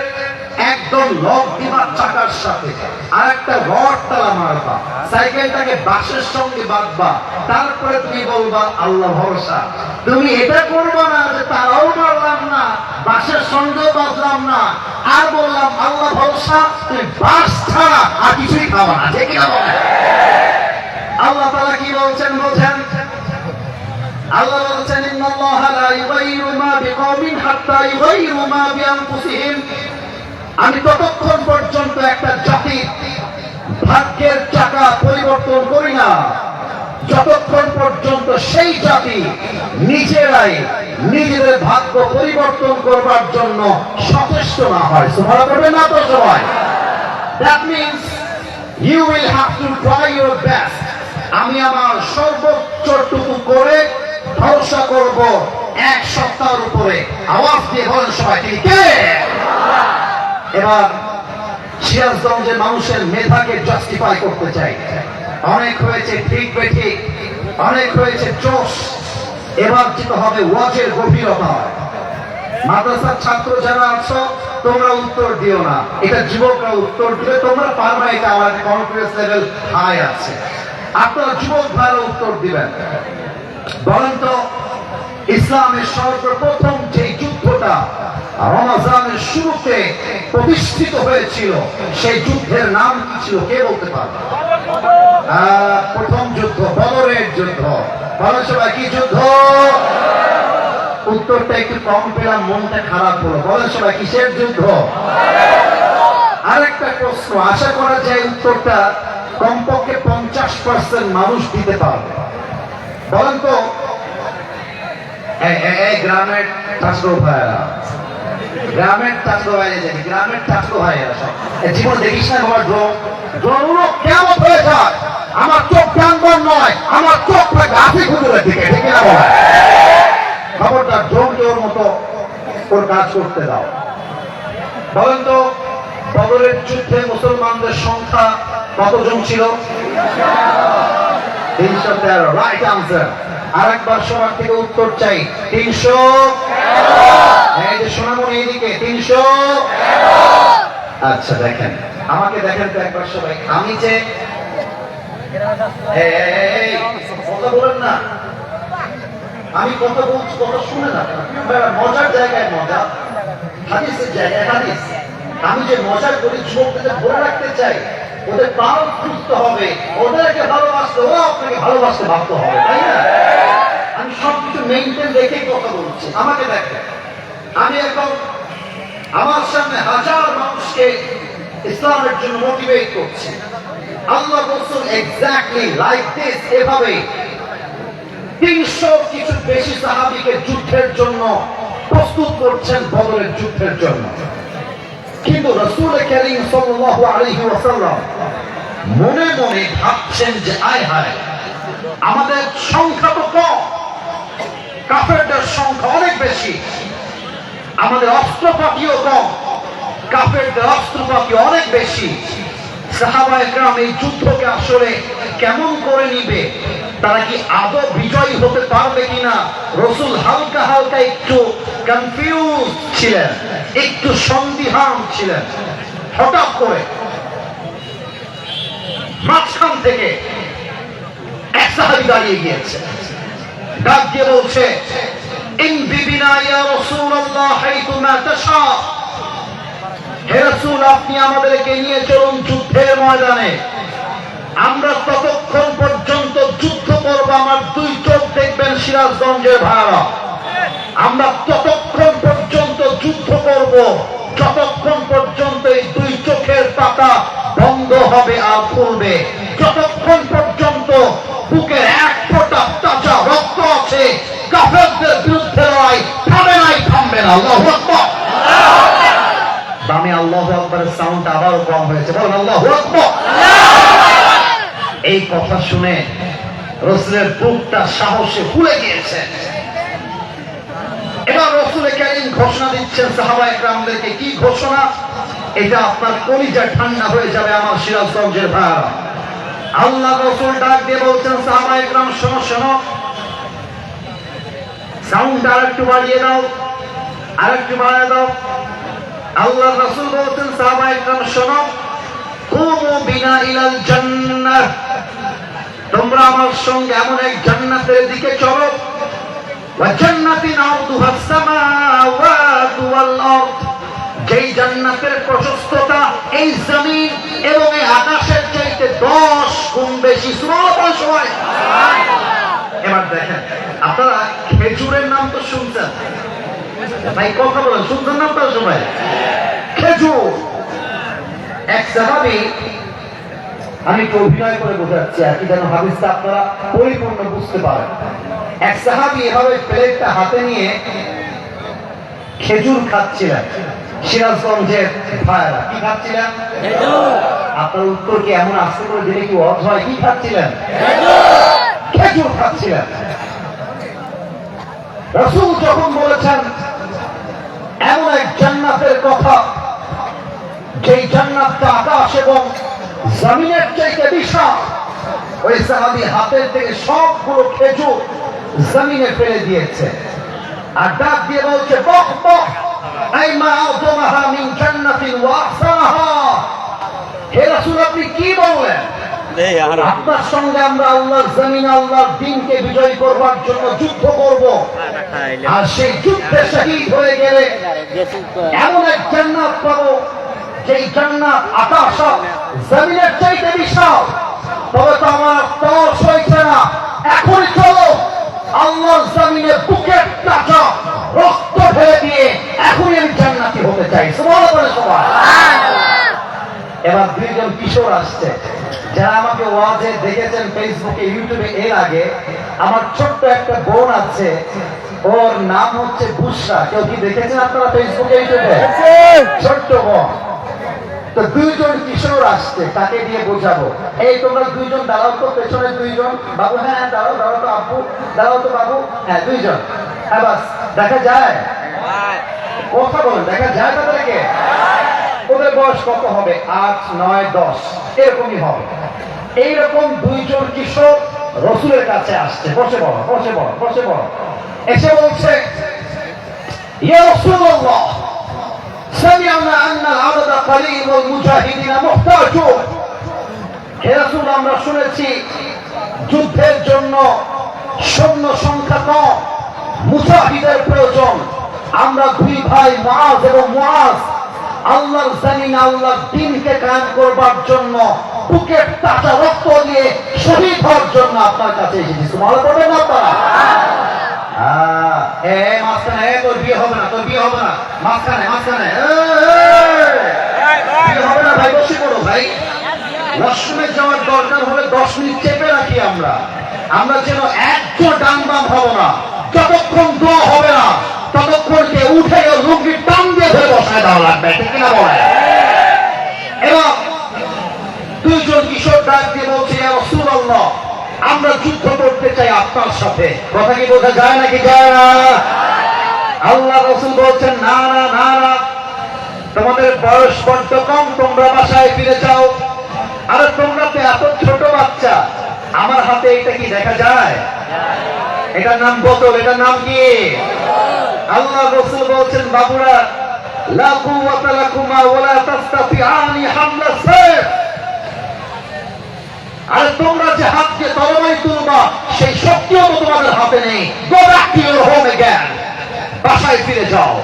A: একদম লক দিবা চাকার সাথে, আর একটা রড তালা মারবা, সাইকেলটাকে বাসের সঙ্গে বাঁধবা, তারপরে তুমি বলবা আল্লাহ ভরসা। তুমি এটা করবা না যে তারাও মারলাম না, বাসের সঙ্গেও বাঁধলাম না, আর বললাম আল্লাহ ভরসা, তুমি বাস ছাড়া আর কিছুই খাবা না। ঠিক না বলেন? আল্লাহ তাআলা কি বলছেন বোঝেন? আল্লাহ বলছেন, ইন্নাল্লাহা লা ইউগাইয়িরু মা বিকওমিন হাত্তা ইউগাইয়িরু মা বিআনফুসিহিম। আমি ততক্ষণ পর্যন্ত একটা জাতির ভাগ্যের চাকা পরিবর্তন করি না যতক্ষণ পর্যন্ত সেই জাতি নিজেরাই নিজেদের ভাগ্য পরিবর্তন করবার জন্য সচেষ্ট না হয়। সুবহানাল্লাহ বলবেন না তো সবাই? That means You will have to try your best. আমি আমার সর্বোচ্চটুকু করে ভরসা করব এক সপ্তাহের উপরে। আওয়াজ দিয়ে বলেন সবাই ঠিক কে? এবার সিরাজগঞ্জের মানুষের মেধাকে জাস্টিফাই করতে চাই। অনেক হয়েছে ঠিক বেঠিক, অনেক হয়েছে চোষ, এবার যেতে হবে ওয়াজের গভীরতা। মাদ্রাসার ছাত্র যারা আছো তোমরা উত্তর দিও না, এটা যুবকরা উত্তর দিলে তোমরা পারবে, এটা আমার কনফিডেন্স লেভেল হাই আছে। আপনারা যুবক ভাইরা উত্তর দিবেন। বলেন তো ইসলামের সর্বপ্রথম যে যুদ্ধটা রমাজানের শুরুতে প্রতিষ্ঠিত হয়েছিল সেই যুদ্ধের নাম কি ছিল কে বলতে পারবে? প্রথম যুদ্ধ বদরের যুদ্ধ। বলেন সবাই কি যুদ্ধ? উত্তরটা একটু কম পেলাম, মনটা খারাপ হলো। বলেন সবাই কিসের যুদ্ধ? আরেকটা প্রশ্ন, আশা করা যায় উত্তরটা কমপক্ষে 50% মানুষ দিতে পারবে। বলেন তো এই গ্রামের ছাত্র ভাইয়েরা, গ্রামের ছাত্র ভাইরা জানি, গ্রামের ছাত্র ভাইয়েরা সব জীবন দেখিস না বাবা, ড্রোনগুলো কেমন হয়ে যায়। আমার চোখ ডানবন নয়, আমার চোখ থাকে হাসি খুঁজুরের দিকে, ঠিক না বাবা? খবরদার ড্রোনকে ওর মতো ওর কাজ করতে দাও। বলেন তো বদরের যুদ্ধে মুসলমানদের সংখ্যা কতজন ছিল? 313। Right answer. আরেকবার সবার থেকে উত্তর চাই। 300। এই যে সোনামণি এদিকে 300। আচ্ছা দেখেন, আমাকে দেখেন তো একবার সবাই। আমি যে কথা বলেন না, আমি কথা বলছি, কথা শুনে না। মজার জায়গায় মজা, হাদিসের জায়গায় হাদিস। আমি যে মজা করি যুবকদের ধরে রাখতে চাই, ওদের প্রাণ সুস্থ হবে, ওদেরকে ভালোবাসতে, ওরা আপনাকে ভালোবাসতে বাধ্য হবে, তাই না? আমি সবকিছু মেনটেন রেখেই কথা বলছি। আমাকে দেখেন, আমি এখন আমার সামনে হাজার মানুষকে ইসলামের জন্য মোটিভেট করছি। আল্লাহ রাসূল এক্স্যাক্টলি লাইক দিস, এভাবে 300 কিছু বেশি সাহাবীকে যুদ্ধের জন্য প্রস্তুত করছেন বদরের যুদ্ধের জন্য। কিন্তু রাসূল কারীম সাল্লাল্লাহু আলাইহি ওয়াসাল্লাম মনে মনে ভাবছেন যে আয় হায়, আমাদের সংখ্যা তো কম, কাফেরদের সংখ্যা অনেক বেশি, আমাদের অস্ত্রপাতিও কম, কাফেরদের অস্ত্রপাতি অনেক বেশি। সাহাবায়ে কেরাম এই যুদ্ধকে আসলে কেমন করে নিবে, তারা কি আদৌ বিজয়ী হতে পারবে কিনা? রাসূল হালকা হালকা একটু কনফিউজ ছিলেন, একটু সন্দিহান ছিলেন। হঠাৎ করে মাঝখান থেকে এক সাহাবী দাঁড়িয়ে গিয়েছে, ডাক দিয়ে বলছে, ইমদি বিনা ইয়া রাসূলুল্লাহ হাইতুমা তাশা। হে রাসূল, আপনি আমাদেরকে নিয়ে চলুন যুদ্ধের ময়দানে। আমরা ততক্ষণ পর্যন্ত যুদ্ধ করব, আমার দুই চোখ দেখবেন সিরাজগঞ্জের ভাইরা। আমরা ততক্ষণ পর্যন্ত যুদ্ধ করব যতক্ষণ পর্যন্ত এই দুই চোখের পাতা বন্ধ হবে আর খুলবে, যতক্ষণ পর্যন্ত বুকের এক ফোঁটা তাজা রক্ত আছে। কাফেরদের বিরুদ্ধে লড়াই থামবে নাই, থামবে না। আল্লাহু আকবার। দামে আল্লাহু আকবারের সাউন্ড আবারও কম হয়েছে, বলুন আল্লাহু আকবার। এই কথা শুনে রাসূলের বুকটা সাহসে ফুলে গিয়েছে। এবার রাসূল কারীম ঘোষণা দিচ্ছেন সাহাবায়ে কেরামদেরকে। কি ঘোষণা? এটা আপনার কলিজা ঠান্ডা হয়ে যাবে আমার সিরাজগঞ্জের ভাইরা। আল্লাহ রাসূল ডাক দিয়ে বলছেন, সাহাবায়ে কেরাম শোনো শোনো, সাউন্ড আরেকটু বাড়িয়ে দাও, আরেকটু বাড়িয়ে দাও। আল্লাহ রাসূল বলছেন, সাহাবায়ে কেরাম শোনো, কুমু বিনা ইলাল জান্নাহ, তোমরা আমার সঙ্গে এমন এক জান্নাতের দিকে চলো, ওয়া জান্নাতিন আরদুহাস সামাওয়াতু ওয়াল আরদ, যেই জান্নাতের প্রশস্ততা এই জমিন এবং এই আকাশের চাইতে 10 গুণ বেশি। সুবহানাল্লাহ সবাই। এবার দেখেন, আপনারা খেজুরের নাম তো শুনছেন ভাই, কথা বলেন, শুনছেন নাম তো সবাই? খেজুর। এক সাহাবী, আমি একটু অভিনয় করে বোঝাচ্ছি আর কি, যেন হাদিসটা আপনারা পরিপূর্ণ বুঝতে পারেন। এক সাহাবী এভাবে প্লেটটা হাতে নিয়ে খেজুর খাচ্ছিলেন। সিরাজগঞ্জের ভাইরা কি খাচ্ছিলেন? খেজুর। আপনার উত্তর কি এমন আস্তে করে দিলে কি অর্থ হয়? কি খাচ্ছিলেন? খেজুর খাচ্ছিলেন। রাসূল যখন বলেছেন এমন এক জান্নাতের কথা, যেই জান্নাতটা আকাশ এবং জমিনের চাইতে বিশাল, ওই সাহাবী হাতের থেকে সবগুলো খেজুর জমিনে ফেলে দিয়েছে আর ডাক দিয়ে বলছে, বক বক আই মা আযমাহা মিন জান্নাতিন ওয়া আহসানাহা। হে রাসূল, আপনি কি বললেন? আপনার সঙ্গে আমরা আল্লাহর জমিনে আল্লাহর দ্বীনকে বিজয় করবার জন্য যুদ্ধ করব, আর সেই যুদ্ধে শহীদ হয়ে গেলে এমন এক জান্নাত পাবো, যেই জান্নাত আকাশ জমিনের চাইতে বিশাল। তবে তো আমার তর সইছে না, এখনই চলো আল্লাহর জমিনে বুকের টাকা রক্ত ঢেলে দিয়ে এখনই আমি জান্নাতি হতে চাই। সুবহানাল্লাহ বলে সবাই। এবার দুইজন কিশোর আসছে, যারা আমাকে ওয়াজে দেখেছেন ফেসবুকে, ইউটিউবে। এর আগে আমার ছোট্ট একটা বোন আছে, ওর নাম হচ্ছে বুশরা। কেউ কি দেখেছেন আপনারা ফেসবুকে, ইউটিউবে? ছোট্ট বোন। তো দুইজন কিশোর আসছে, তাকে দিয়ে বোঝাবো। এই তোমরা দুইজন দাঁড়াও তো, পেছনে দুইজন বাবু। হ্যাঁ দাঁড়াও, দাঁড়াও তো আব্বু, দাঁড়াও তো বাবু। হ্যাঁ দুইজন। হ্যাঁ বাস, দেখা যায়? কথা বলেন, দেখা যায় তাদেরকে? ওদের বয়স কত হবে? 8, 9, 10 এরকমই হবে। এইরকম দুইজন কিশোর রাসূলের কাছে আসছে। বসে বড়, বসে বড়, বসে বড়। এসে বলছে, ইয়া রাসূলুল্লাহ, সামি'না আন্না আল-'আদদ কলিল ওয়াল মুজাহিদিন মুহতাজুন। হে রাসূল, আমরা শুনেছি যুদ্ধের জন্য সৈন্য সংখ্যা কম, মুজাহিদের প্রয়োজন। আমরা দুই ভাই মুআজ এবং মুআজ আল্লাহর জমিনে আল্লাহর দ্বীনকে কায়েম করবার জন্য বুকের তাজা রক্ত দিয়ে শহীদ হওয়ার জন্য আপনার কাছে এসেছি। সুবহানাল্লাহ বলবেন না আপনারা? মাঝখানে তোর বিয়ে হবে না, তোর বিয়ে হবে না। মাঝখানে মাঝখানে বিয়ে হবে না ভাই, বসে পড়ো ভাই। ওয়াশরুমে যাওয়ার দরকার হলে 10 মিনিট চেপে রাখি আমরা। আমরা যেন একজন ডান বাম হব না, যতক্ষণ দোয়া হবে না ততক্ষণকে উঠে লুঙ্গি টান দিয়ে ধরে বসায় দেওয়া লাগবে, ঠিক কিনা বলে? এবং দুইজন কিশোর ডাক দিয়ে বলছে, ইয়া রাসূলুল্লাহ, আমরা যুদ্ধ করতে চাই আপনার সাথে। কথা কি বোঝা যায় নাকি যায় না? আল্লাহ রাসূল বলছেন, না না না না, তোমাদের বয়স বড্ড কম, তোমরা বাসায় ফিরে যাও। আরে তোমরা তো এত ছোট বাচ্চা, আমার হাতে এটা কি দেখা যায়? এটার নাম বোতল। এটার নাম কি? আল্লাহ রাসূল বলছেন, বাবুরা, লা কুওয়াতা লাকুমা ওয়ালা তাসতাতিআনি হামলা সাইফ। আর তোমরা যে হাত দিয়ে তরবারি তুলবা, সেই শক্তিও তো তোমাদের হাতে নেই। Go back to your home again, বাসায় ফিরে যাও।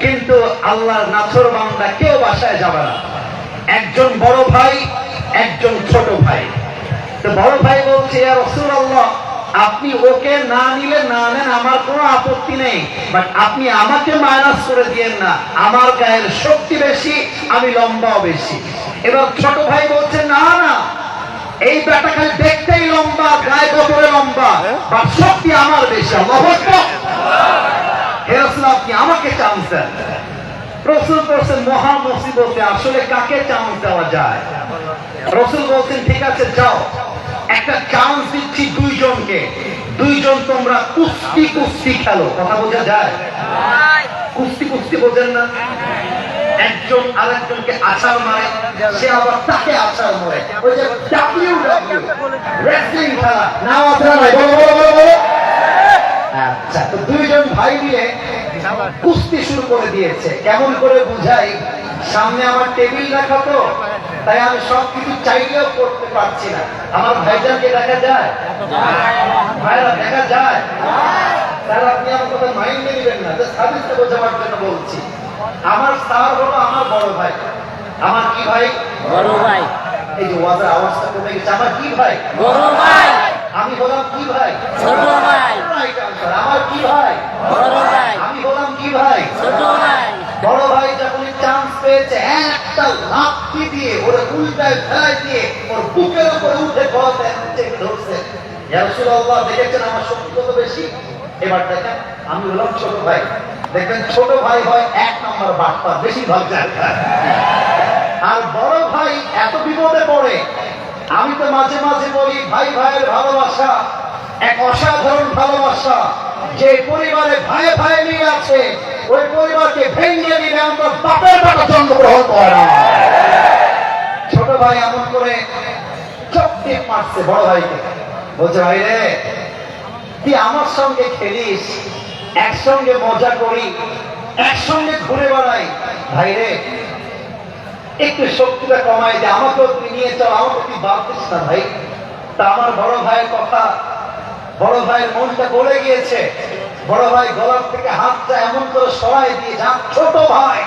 A: কিন্তু আল্লাহর নাফরমানরা কেউ বাসায় যাবে না। একজন বড় ভাই, একজন ছোট ভাই। তো বড় ভাই বলছে, ইয়া রাসূলুল্লাহ, আপনি ওকে না নিলে না নেন, আমার কোনো আপত্তি নেই, বাট আপনি আমাকে মাইনাস করে দিয়েন না। আমার গায়ের শক্তি বেশি, আমি লম্বাও বেশি। এবার ছোট ভাই বলছে, না না, এই ব্যাটা খালি দেখতেই লম্বা, গায়ে গোপরে লম্বা, বাট শক্তি আমার বেশি। আল্লাহু আকবার। হে রাসূল, আপনি আমাকে চান্স দেন। রাসূল বলছেন, মহা মুসিবতে আসলে কাকে চান্স দেওয়া যায়? রাসূল বলছেন, ঠিক আছে যাও, একটা চান্স দিচ্ছি দুইজনকে। দুইজন তোমরা কুস্তি কুস্তি খেলো। কথা বোঝা যায়? কুস্তি কুস্তি বোঝেন না? একজন আরেকজনকে আছাড় মারে, সে আবার তাকে আছাড় মারে। ওই যে ডাব্লিউডাব্লিউ রেসলিং খেলা, নাও আপনারা নাই, বলো বলো বলো বলো। আচ্ছা, তো দুইজন ভাই মিলে কুস্তি শুরু করে দিয়েছে। কেমন করে বুঝাই? সামনে আমার টেবিল রাখা তো, তাই আমি সবকিছু চাইলেও করতে পারছি না। আমার ভাইজানকে দেখা যায়? ভাইরা দেখা যায়? তাহলে আপনি আমার কথা মাইন্ডে নেবেন না, যে সাবিস্তে বোঝাবার জন্য বলছি। আমার স্যার হলো আমার বড় ভাই। আমার কি ভাই? বড় ভাই। এই যে ওয়াজের আওয়াজটা কমে গেছে। আমার কি ভাই? বড় ভাই। আমি হলাম কি ভাই? ছোট ভাই। আমার কি ভাই? বড় ভাই। আমি হলাম কি ভাই? ছোট ভাই। বড় ভাই যখন চান্স পেয়েছে, একটা লাফি দিয়ে ওর উল্টায় ফেলাই দিয়ে ওর বুকের উপরে উঠে গলাতে ধরছে। ইয়া রাসূলুল্লাহ, দেখেছেন আমার শক্তি কত বেশি? এবার দেখেন, আমি হলাম ছোট ভাই। দেখবেন ছোট ভাই হয় 1 নম্বর বাটপার, বেশিরভাগ জায়গায়। আর বড় ভাই ভাই এত বিপদে পড়ে। আমি তো মাঝে মাঝে বলি ভাই ভাইয়ের ভালোবাসা এক অসাধারণ ভালোবাসা। যে পরিবারে ভাই ভাই মিল আছে ওই পরিবারকে ভেঙে দিলে আমরা বাপের বেটা জন্মগ্রহণ করে না। ছোট ভাই এমন করে চোখ টিপ মারছে বড় ভাইকে, বলছে ভাই রে তুই আমার সঙ্গে খেলিস, একসঙ্গে মজা করি, একসঙ্গে ঘুরে বেড়াই, ভাই রে একটু শক্তিটা কমাই দে, আমাকেও তুই নিয়ে চল, আমাকে তুই বাদ দিস না ভাই। তা আমার বড় ভাইয়ের কথা, বড় ভাইয়ের মনটা গলে গিয়েছে। বড় ভাই গলার থেকে হাতটা এমন করে সরাই দিয়ে যান, ছোট ভাই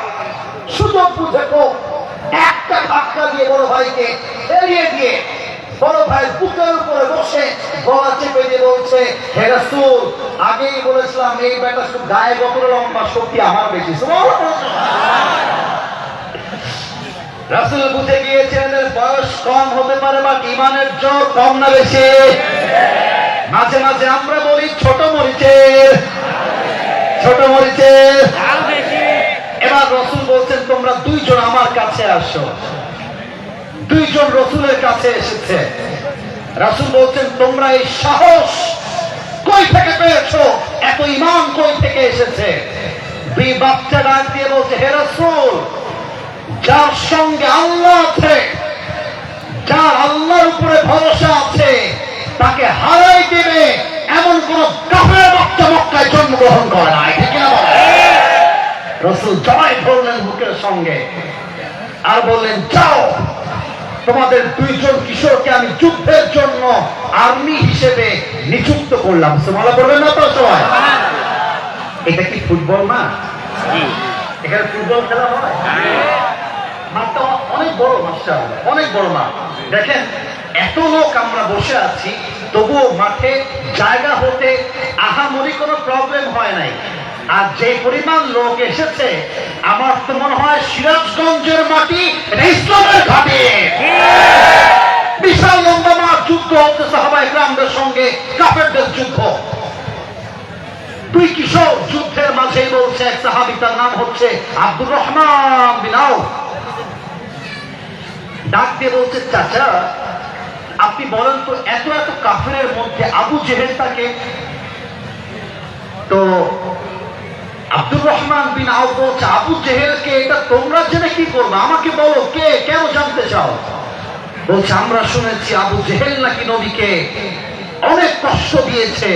A: সুযোগ বুঝে একটা ধাক্কা দিয়ে বড় ভাইকে এড়িয়ে দিয়ে বড় ভাইয়ের বুকের উপরে বসে গলা চেপে দিয়ে বলছে, হে রাসূল, আগেই বলেছিলাম এই বেটা গায়ে যত লম্বা শক্তি আমার বেশি। রাসূল বুঝে গিয়েছেন বয়স কম হতে পারে বা ঈমানের জোর কম না বেশি। মাঝে মাঝে আমরা বলি ছোট মরিচের এবার রাসূল বলছেন তোমরা দুইজন আমার কাছে আসো। দুইজন রাসূলের কাছে এসেছে। রাসূল বলছেন তোমরা এই সাহস কই থেকে পেয়েছো, এত ঈমান কই থেকে এসেছে? দুই বাচ্চা ডাক দিয়ে বলছে, হে রাসূল, যার সঙ্গে আল্লাহ আছে, যার আল্লাহর উপরে ভরসা আছে, তাকে হারাই দেবে এমন কোন কাফের বাচ্চা মক্কায় জন্মগ্রহণ করে নাই, ঠিক না? রাসূল জয় ধরলেন বুকের সঙ্গে আর বললেন, যাও তোমাদের দুইজন কিশোরকে আমি যুদ্ধের জন্য আর্মি হিসেবে নিযুক্ত করলাম। সুবহানাল্লাহ বলবেন না তো সবাই? এটা কি ফুটবল মাঠ? এখানে ফুটবল খেলা হয়? মাঠটা অনেক বড়, মাশাআল্লাহ অনেক বড় মাঠ। দেখেন এত লোক আমরা বসে আছি, তবুও মাঠে জায়গা হতে আহামরি কোনো প্রবলেম হয় নাই। আর যে পরিমাণ লোক এসেছে, আমার তো মনে হয় সিরাজগঞ্জের মাটি এটা ইসলামের ঘাটে। বিশাল লম্বা মাঠ, যুদ্ধ হচ্ছে সাহাবায়ে কেরামদের সঙ্গে কাফেরদের যুদ্ধ। দুই কিশোর যুদ্ধের মাঝেই বলছে, এক সাহাবী তার নাম হচ্ছে আব্দুর রহমান বিন আউফ, ডাক দিয়ে বলছে, চাচা আপনি বলেন তো এত এত কাফেরের মধ্যে আবু জেহেল তাকে? তো আব্দুর রহমান বিন আউফ বলছে, আবু জেহেলকে এটা তোমরা জেনে কি করবে, আমাকে বলো কে, কেন জানতে চাও? বলছে, আমরা শুনেছি আবু জেহেল নাকি নবীকে অনেক কষ্ট দিয়েছে,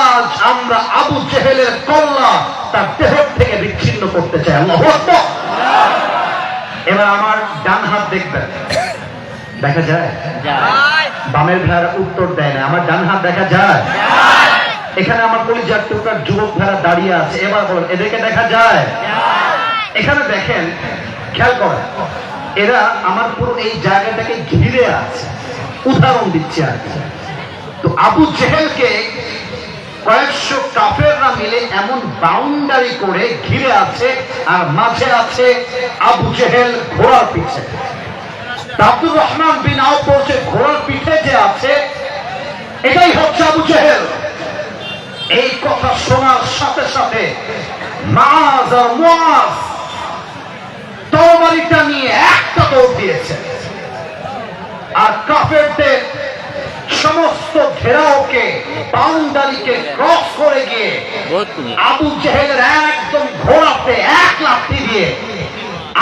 A: আজ আমরা আবু জেহেলের কল্লা তার দেহ থেকে বিচ্ছিন্ন করতে চাই। আল্লাহু আকবার। এবার আমার ডান হাত দেখবেন, দেখা যায়? বামের ভাইরা উত্তর দেয় না, আমার ডান হাত দেখা যায়? এখানে আমার কলিজার টুকরার যুবক ভাইরা দাঁড়িয়ে আছে, এবার বলেন এদেরকে দেখা যায়? এখানে দেখেন, খেয়াল করেন, এরা আমার পুরো এই জায়গাটাকে ঘিরে আছে। উদাহরণ দিচ্ছি আর কি। তো আবু জেহেলকে কয়েকশো কাফেররা মিলে এমন বাউন্ডারি করে ঘিরে আছে, আর মাঝে আছে আবু জেহেল ঘোড়ার পিছে। আব্দুর রহমান বিন আউফ বলছে, ঘোড়ার পিঠে যে আছে এটাই হচ্ছে আবু জেহেল। এই কথা শোনার সাথে সাথে মাআজ আর মুআজ তরবারিটা নিয়ে একটা দৌড় দিয়েছে, আর কাফেরদের সমস্ত ঘেরাওকে, বাউন্ডারিকে ক্রস করে গিয়ে আবু জেহেলের একদম ঘোড়াতে এক লাথি দিয়ে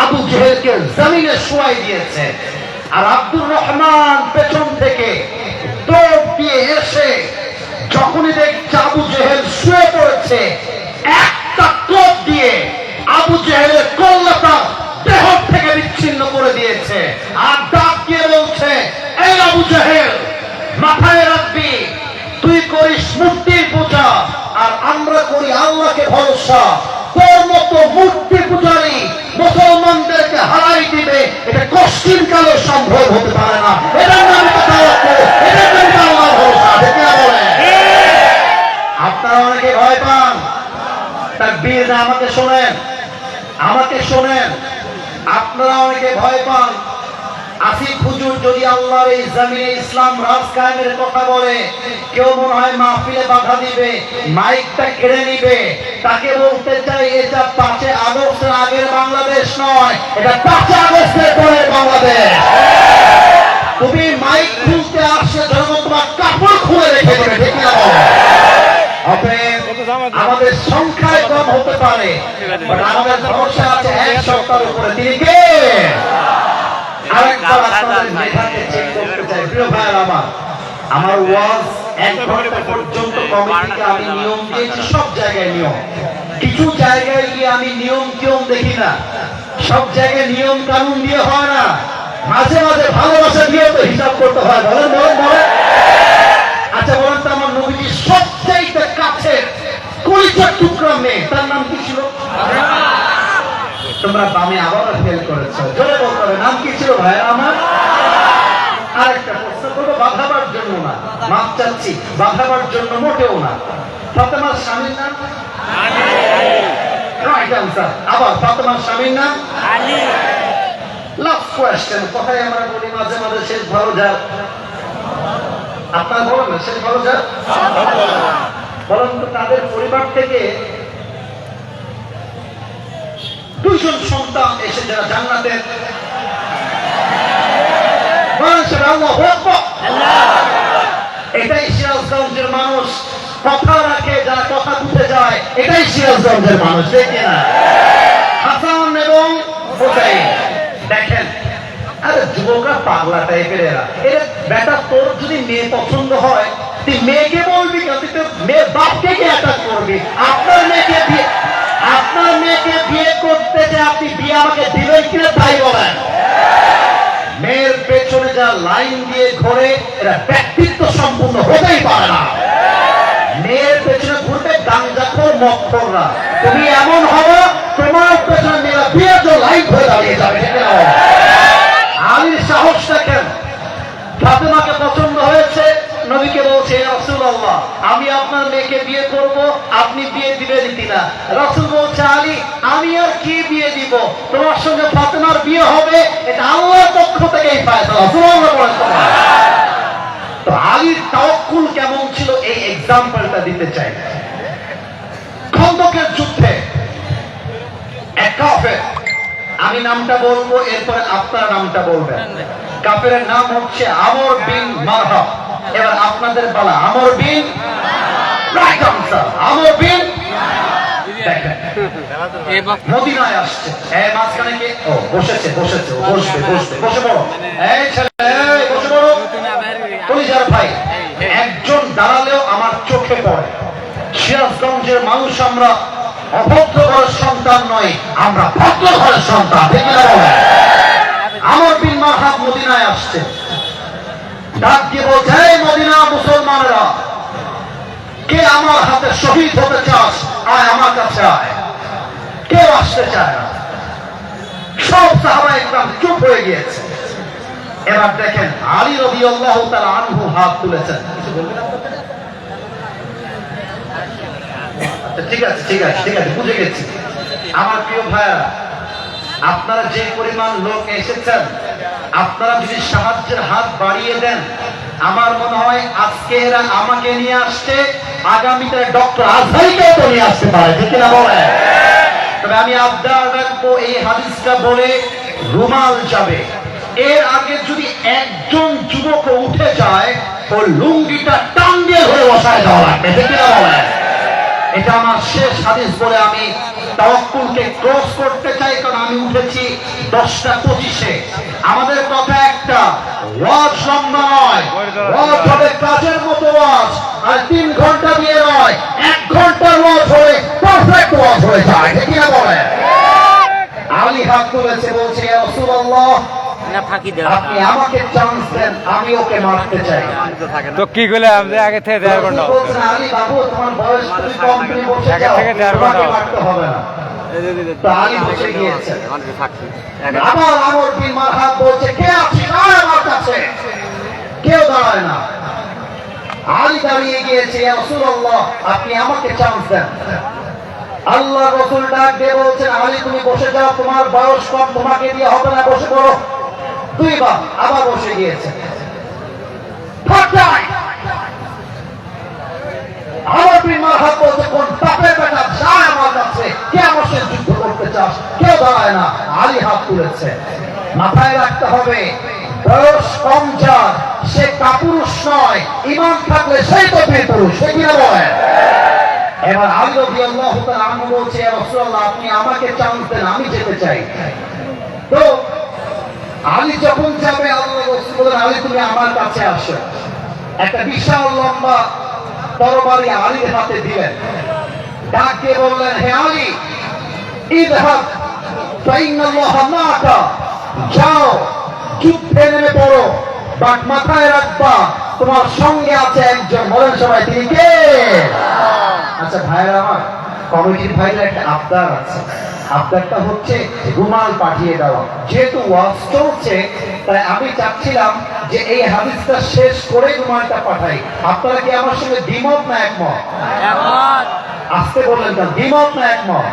A: আবু জেহেলকে জমিনে শুয়াই দিয়েছে। আর আব্দুর রহমান পেছন থেকে দৌড় দিয়ে এসে যখনই দেখছে আবু জেহেল শুয়ে পড়েছে, একটা কোপ দিয়ে আবু জেহেলের কল্লাটা দেহ থেকে বিচ্ছিন্ন করে দিয়েছে। আর ডাক দিয়ে বলছে, এই আবু জেহেল, মাথায় রাখবি তুই করিস মূর্তির পূজা আর আমরা করি আল্লাহকে ভরসা। তোর মতো মূর্তি পূজারী মুসলমানদেরকে হারাই দিবে, এটা কষ্টিন কালে সম্ভব হতে পারে না। এটার নামে আল্লাহ ভরসা। আপনারা অনেকে ভয় পান, তাকবীর না, আমাকে শোনেন, আমাকে শোনেন, আপনারা অনেকে ভয় পান। আসিফ হুজুর যদি আল্লাহর এই জমিনে ইসলাম রাজ কায়েমের কথা বলে, কেউ মনে হয় মাহফিলে বাধা দিবে, মাইকটা কেড়ে নিবে। তাকে বলতে চাই, এটা 5 আগস্টের আগের বাংলাদেশ নয়, এটা 5 আগস্টের পরের বাংলাদেশ। তুমি মাইক খুলতে আসলে জনগণ তোমার কাপড় খুলে রেখে দেবে, ঠিক না? আমাদের সংখ্যায় কম হতে পারে, বাট আমাদের ভরসা আছে এক সপ্তাহের উপরে। তিনি কে? আরেকবার আপনাদের মেধাকে চেক করতে চাই। প্রিয় ভাইয়ের আমার ওয়াজ 1 ঘন্টা পর্যন্ত কমিটিকে আমি নিয়ম দিয়েছি, সব জায়গায় নিয়ম। কিছু জায়গায় গিয়ে আমি নিয়ম টিয়ম দেখি না, সব জায়গায় নিয়ম কানুন দিয়ে হয় না, মাঝে মাঝে ভালোবাসা দিয়ে তো হিসাব করতে হয়। বলেন বলেন বলেন। আচ্ছা বলেন তো, আমার নবীজির সবচাইতে কাছে কলিজার টুকরা মেয়ে, তার নাম কি ছিল? তোমরা বামে আবার ফেল করেছো, জোরে বলতে হবে, নাম কি ছিল ভাই আমার? আরেকটা প্রশ্ন করবো, বাঁধাবার জন্য না, মাপ চাচ্ছি, বাঁধাবার জন্য মোটেও না। ফাতেমার স্বামীর নাম? Right answer. আবার ফাতেমার স্বামীর নাম? লাস্ট কোয়েশ্চেন, কথাই আমরা বলি মাঝে মাঝে, শেষ ভালো যার। আপনারা বলেন না শেষ ভালো যার? বলেন তো, তাদের পরিবার থেকে 2 জন সন্তান এসে যারা জান্নাতের, এটাই সিরাজগঞ্জের মানুষ। কথা রাখে, যারা কথা দিতে যায়, এটাই সিরাজগঞ্জের মানুষ, দেখে না? হাসান এবং হুসাইন। দেখেন, আরে যুবকরা পাগলা টাইপের এরা। এর বেটা, তোর যদি মেয়ে পছন্দ হয়, তুই মেয়েকে বলবি কেন? তুই তো মেয়ের বাপকে কি অ্যাটাক করবি? আপনার মেয়েকে বিয়ে করতে যে আপনি বিয়ে আমাকে দিবেন কিনা তাই বলেন। মেয়ের পেছনে যা লাইন দিয়ে ঘোরে, এরা ব্যক্তিত্ব সম্পূর্ণ হতেই পারে না। মেয়ের পেছনে ঘুরবে গাঞ্জাখোর মদখোররা। তুমি এমন হবে, তোমার পেছনে মেয়েরা বিয়ের জন্য লাইন ধরে দাঁড়িয়ে যাবে। আলীর সাহস দেখেন, ফাতেমাকে পছন্দ হয়েছে, নবীকে বলছে, রাসূলুল্লাহ আমি আপনার মেয়েকে বিয়ে করব, আপনি বিয়ে দিবেন কিনা? রাসূল বলছে, আলী আমি আর কি বিয়ে দিব, তোমার সঙ্গে ফাতেমার বিয়ে হবে, এটা আল্লাহর পক্ষ থেকেই ফয়সালা। সুবহানাল্লাহ বলেন। তো আলীর তাওয়াক্কুল কেমন ছিল, এই এক্সাম্পলটা দিতে চাই। খন্দকের যুদ্ধে এক কাফের, আমি নামটা বলবো, এরপরে আপনারা নামটা বলবেন। কাফেরের নাম হচ্ছে আমর বিন মারহাব। এবার আপনাদের বলা, আমর বিন, রাইট আনসার, আমর বিন। দেখেন, মদিনায় আসছে, এই মাঝখানে কে? ও বসেছে, বসেছে, বসবে বসবে, বসে পড়ো। এই ছেলে, এই বসে পড়ো। কলিজার ভাই, একজন দাঁড়ালেও আমার চোখে পড়ে। সিরাজগঞ্জের মানুষ আমরা অভদ্র ঘরের সন্তান নয়, আমরা ভদ্র ঘরের সন্তান, ঠিক না বলেন? আমর বিন মারহাব মদিনায় আসছে, ডাক দিয়ে বলছে, এই মদিনা মুসলমানেরা, কে আমার হাতে শহীদ হতে চাস, আয় আমার কাছে আয়। কেউ আসতে চায় না, সব সাহাবায়ে কেরাম চুপ হয়ে গিয়েছে। এবার দেখেন, আলী রাদিয়াল্লাহু তাআলা আনহু হাত তুলেছেন। ঠিক আছে ঠিক আছে ঠিক আছে, বুঝে গেছি। আমার প্রিয় ভাইয়েরা, আপনারা যে পরিমাণ লোক এসেছেন, আপনারা যদি সাহায্যের হাত বাড়িয়ে দেন, আমার মনে হয় আজকে এরা আমাকে নিয়ে আসছে, আগামীতে ডক্টর আজহারিকেও তো নিয়ে আসতে পারে, ঠিক না বলে? তবে আমি আবদার রাখবো, এই হাদিসটা বলে রুমাল যাবে, এর আগে যদি একজন যুবক উঠে যায়, ও লুঙ্গিটা টান দিয়ে ধরে বসায় দেওয়া লাগবে, ঠিক না বলে? এটা আমার শেষ হাদিস বলে আমি তাওয়াক্কুলকে ক্লোজ করতে চাই, কারণ আমি উঠেছি 10:25-এ। আমাদের কথা একটা, ওয়াজ লম্বা নয়, ওয়াজ হবে কাজের মতো ওয়াজ, আর 3 ঘন্টা দিয়ে নয়, 1 ঘন্টার ওয়াজ হলে পারফেক্ট ওয়াজ হয়ে যায়, ঠিক না বলে? আলী হাত তুলেছে, বলছে, ইয়া রাসূলুল্লাহ আপনি আমাকে চান্স দেন, আমি ওকে মারতে চাই।
B: তো কি করলে আমি আগে থেকে দেওয়ার ঘন্টা
A: আলী বাবু, তোমার বয়স কম, তুমি বসে
B: আগে থেকে দেওয়ার ঘন্টা
A: মারতে হবে না। তো আলী বসে গিয়েছে। আবার আমর বিন মারহাব বলছে, কে আছে আমার কাছে? কেউ দাঁড়ায় না। আলী দাঁড়িয়ে গিয়েছে, ইয়া রাসূলুল্লাহ আপনি আমাকে চান্স দেন। আল্লাহ রাসূল ডাক দিয়ে বলছেন, আলী তুমি বসে যাও, তোমার বয়স কম, তোমাকে দিয়ে হবে না, বসে পড়ো। দুইবার আবার বসে গিয়েছে। আমার বিন মারহাব বলছে, কোন বাপের বেটা যায় আমার কাছে, কে আমার সাথে যুদ্ধ করতে চাস? কেউ দাঁড়ায় না। আলী হাত তুলেছে। মাথায় রাখতে হবে, বয়স কম যার সে কাপুরুষ নয়, ঈমান থাকলে সেই তো বীর পুরুষ। সে কিনা বলেন? এবার আলী রাদিয়াল্লাহু তাআলা আনহু বলছে, ইয়া রাসূলুল্লাহ, আপনি আমাকে চান্স দেন, আমি যেতে চাই। তো আলী যখন যাবে, আল্লাহ রাসূল বলেন, আলী তুমি আমার কাছে আসো। একটা বিশাল লম্বা তরবারি আলীর হাতে দিলেন, ডাক দিয়ে বললেন, হে আলী, ইযহাব ফাইন্নাল্লাহা মাআকা, যাও যুদ্ধে নেমে পড়ো, বাট মাথায় রাখবা তোমার সঙ্গে আছে একজন। বলেন সবাই, তিনি কে? আচ্ছা ভাইরা আমার, কমিটির ভাইরা একটা আবদার আছে। আবদারটা হচ্ছে রুমাল পাঠিয়ে দেওয়া। যেহেতু ওয়াজ চলছে, তাই আমি চাচ্ছিলাম যে এই হাদিসটা শেষ করে রুমালটা পাঠাই। আপনারা কি আমার সঙ্গে দ্বিমত না একমত? আসতে বললেন না, দ্বিমত না একমত?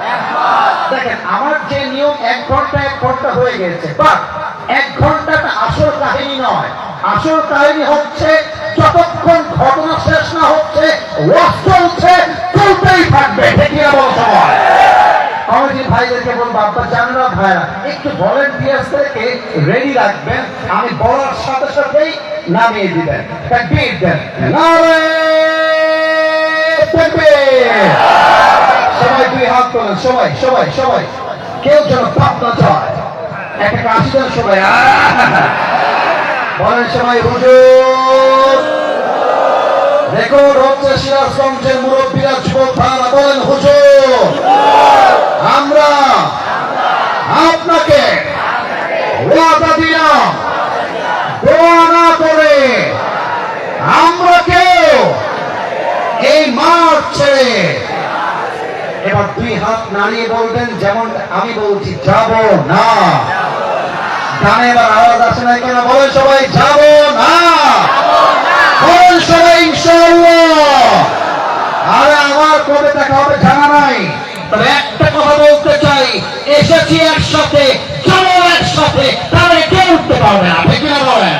A: দেখেন, আমার যে নিয়ম 1 ঘন্টা হয়ে গেছে, বাট 1 ঘন্টাটা আসল কাহিনী নয়। আসল কাহিনী হচ্ছে যতক্ষণ ঘটনা শেষ না হচ্ছে ওয়াজ চলছে, চলতেই থাকবে। ঠিক না বল সবাই? কমিটির ভাইদেরকে বলবো, আপনার জানেন ভাইরা, একটু ভলেন্টিয়ার্সদেরকে রেডি রাখবেন, আমি বলার সাথে সাথেই নামিয়ে দিবেন। তাকবীর দেন, নারে তাকবীর। সবাই দুই হাত তোলেন, সবাই সবাই সবাই, কেউ যেন পাপ না যায়। একটা কাশি দেন সবাই, বলেন সবাই, হুজুর। রেকর্ড হচ্ছে সিরাজগঞ্জের মুরব্বীরা, যুবক ভাইরা বলেন, হুজুর, আমরা আপনাকে ওয়াদা দিলাম, দোয়া না করে আমরা কেউ এই মাঠ ছেড়ে। এবার 2 হাত নাড়িয়ে বলবেন, যেমন আমি বলছি, যাব না। গানে এবার আওয়াজ আসে না কেন? বলেন সবাই, যাব না। বলেন সবাই, ইনশাআল্লাহ। আরে আমার কবে দেখা হবে জানা নাই, তবে একটা কথা বলতে চাই, এসেছি একসাথে, চলো একসাথে, তাহলে কেউ উঠতে পারবে না। ঠিক না বলেন?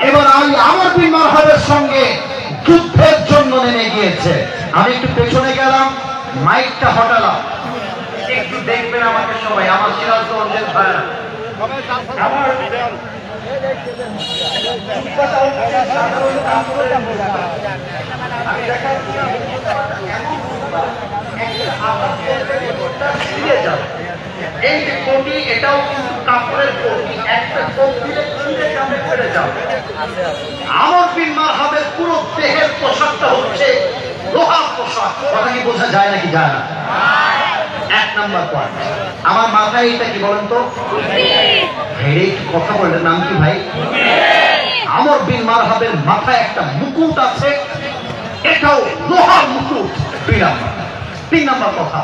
A: এবার আমি আমর বিন মারহাবের সঙ্গে যুদ্ধের জন্য নেমে গিয়েছে। আমি একটু পেছনে গেলাম, মাইকটা হটালাম, একটু দেখবেন আমাকে সবাই, আমার সিরাজগঞ্জের ভাইরা। এই যে কোটি, এটাও কিন্তু কাপড়ের কোটি, একটা কোট দিলে ছিঁড়ে যাবে, ফেলে যাবে। আমর বিন মারহাবের পুরো দেহের পোশাকটা হচ্ছে লোহার পোশাক। কথা কি বোঝা যায় নাকি যায় না? 1 নাম্বার পয়েন্ট। আমার মাথায় এটা কি বলেন তো? হেরে কি কথা বললেন? নাম কি ভাই? আমর বিন মারহাবের মাথায় একটা মুকুট আছে, এটাও লোহার মুকুট। 3 নাম্বার কথা,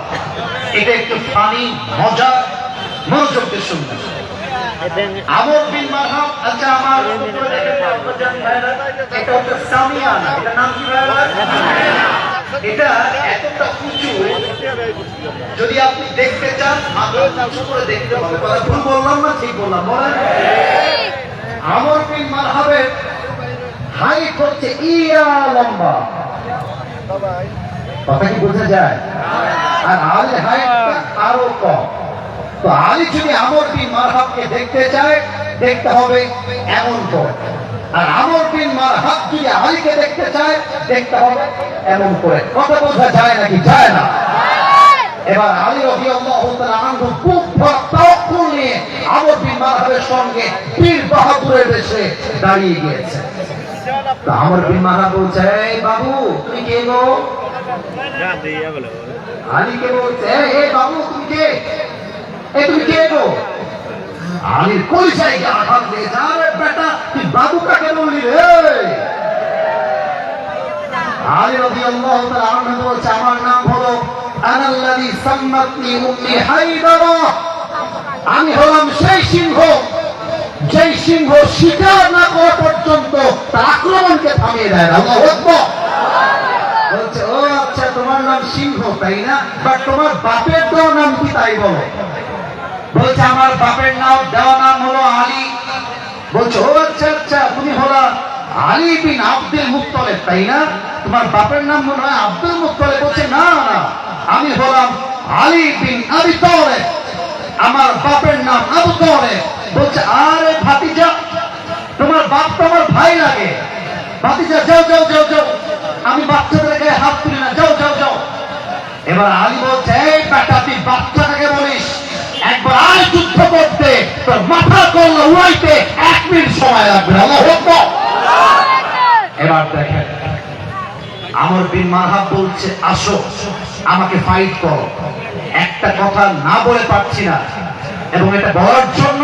A: এটা একটু ফানি, মজা, মনোযোগ দিয়ে শুনবেন। আমর বিন মারহাব, আচ্ছা আমার উপরে দেখেন আপনারা ভাইরা, এটা হচ্ছে সামিয়ানা। এটা নাম কি ভাইরা? এটা এতটা উঁচু, যদি আপনি দেখতে চান মাথা উঁচু করে দেখতে হবে। কথা ভুল বললাম না ঠিক বললাম? বলেন। আমর বিন মারহাবের হাইট হচ্ছে ইয়া লম্বা। কথা কি বোঝা যায়? আর আলী হাইটটা আরো কম। তো আলী যদি আমর বিন মারহাবকে দেখতে চায়, দেখতে হবে এমন করে। আর আমর বিন মারহাব যদি আলীকে দেখতে চায়, দেখতে হবে এমন করে। কথা বোঝা যায় নাকি যায় না? এবার আলী রাদিয়াল্লাহু তাআলা আনহু খুব তাওয়াক্কুল নিয়ে আমর বিন মারহাবের সঙ্গে পীর বাহাদুরের বেশে দাঁড়িয়ে গিয়েছে। তো আমর বিন মারহাব বলছে, এই বাবু তুমি কে গো? আলীকে বলছে, এই বাবু তুমি কে? তুমি কে গো? আলীর কলিজায় আঘাত দিয়েছে, আরে বেটা তুই বাবু কাকে বললি রে? আলী রাদিয়াল্লাহু তাআলা আনহু বলছে, আমার নাম হলো আনাল্লাযী সাম্মাতনি উম্মি হায়দারা। আমি হলাম সেই সিংহ, যেই সিংহ শিকার না করা পর্যন্ত তার আক্রমণকে থামিয়ে দেয়। আল্লাহু আকবার। বলছে, ও আচ্ছা তোমার নাম সিংহ তাই না, বাট তোমার বাপের দেওয়া নাম কি তাই বলো? বলছে, আমার বাপের নাম দেওয়া নাম হলো আলী, বলছে ও আচ্ছা আচ্ছা, তুমি হলা আলী বিন আব্দুল মুত্তালিব তাই না? তোমার বাপের নাম মনে হয় আব্দুল মুত্তালিব। বলছে না না, আমি হলাম আলী বিন আবি তালেব, আমার বাপের নাম আবু তালেব। বলছে আরে ভাতিজা, তোমার বাপ তো আমার ভাই লাগে। ভাতিজা যাও যাও যাও যাও, আমি বাচ্চাদের গায়ে হাত তুলি না, যাও যাও যাও। এবার আলী বলছে এই বেটা, তুই বাচ্চাটাকে বলিস একবার আয় যুদ্ধ করতে, তোর মাথা করলো উড়াইতে 1 মিনিট সময় লাগবে না। আল্লাহু আকবার। এবার দেখেন আমর বিন মারহাব বলছে আসো আমাকে ফাইট করো। একটা কথা না বলে পারছি না, এবং এটা বলার জন্য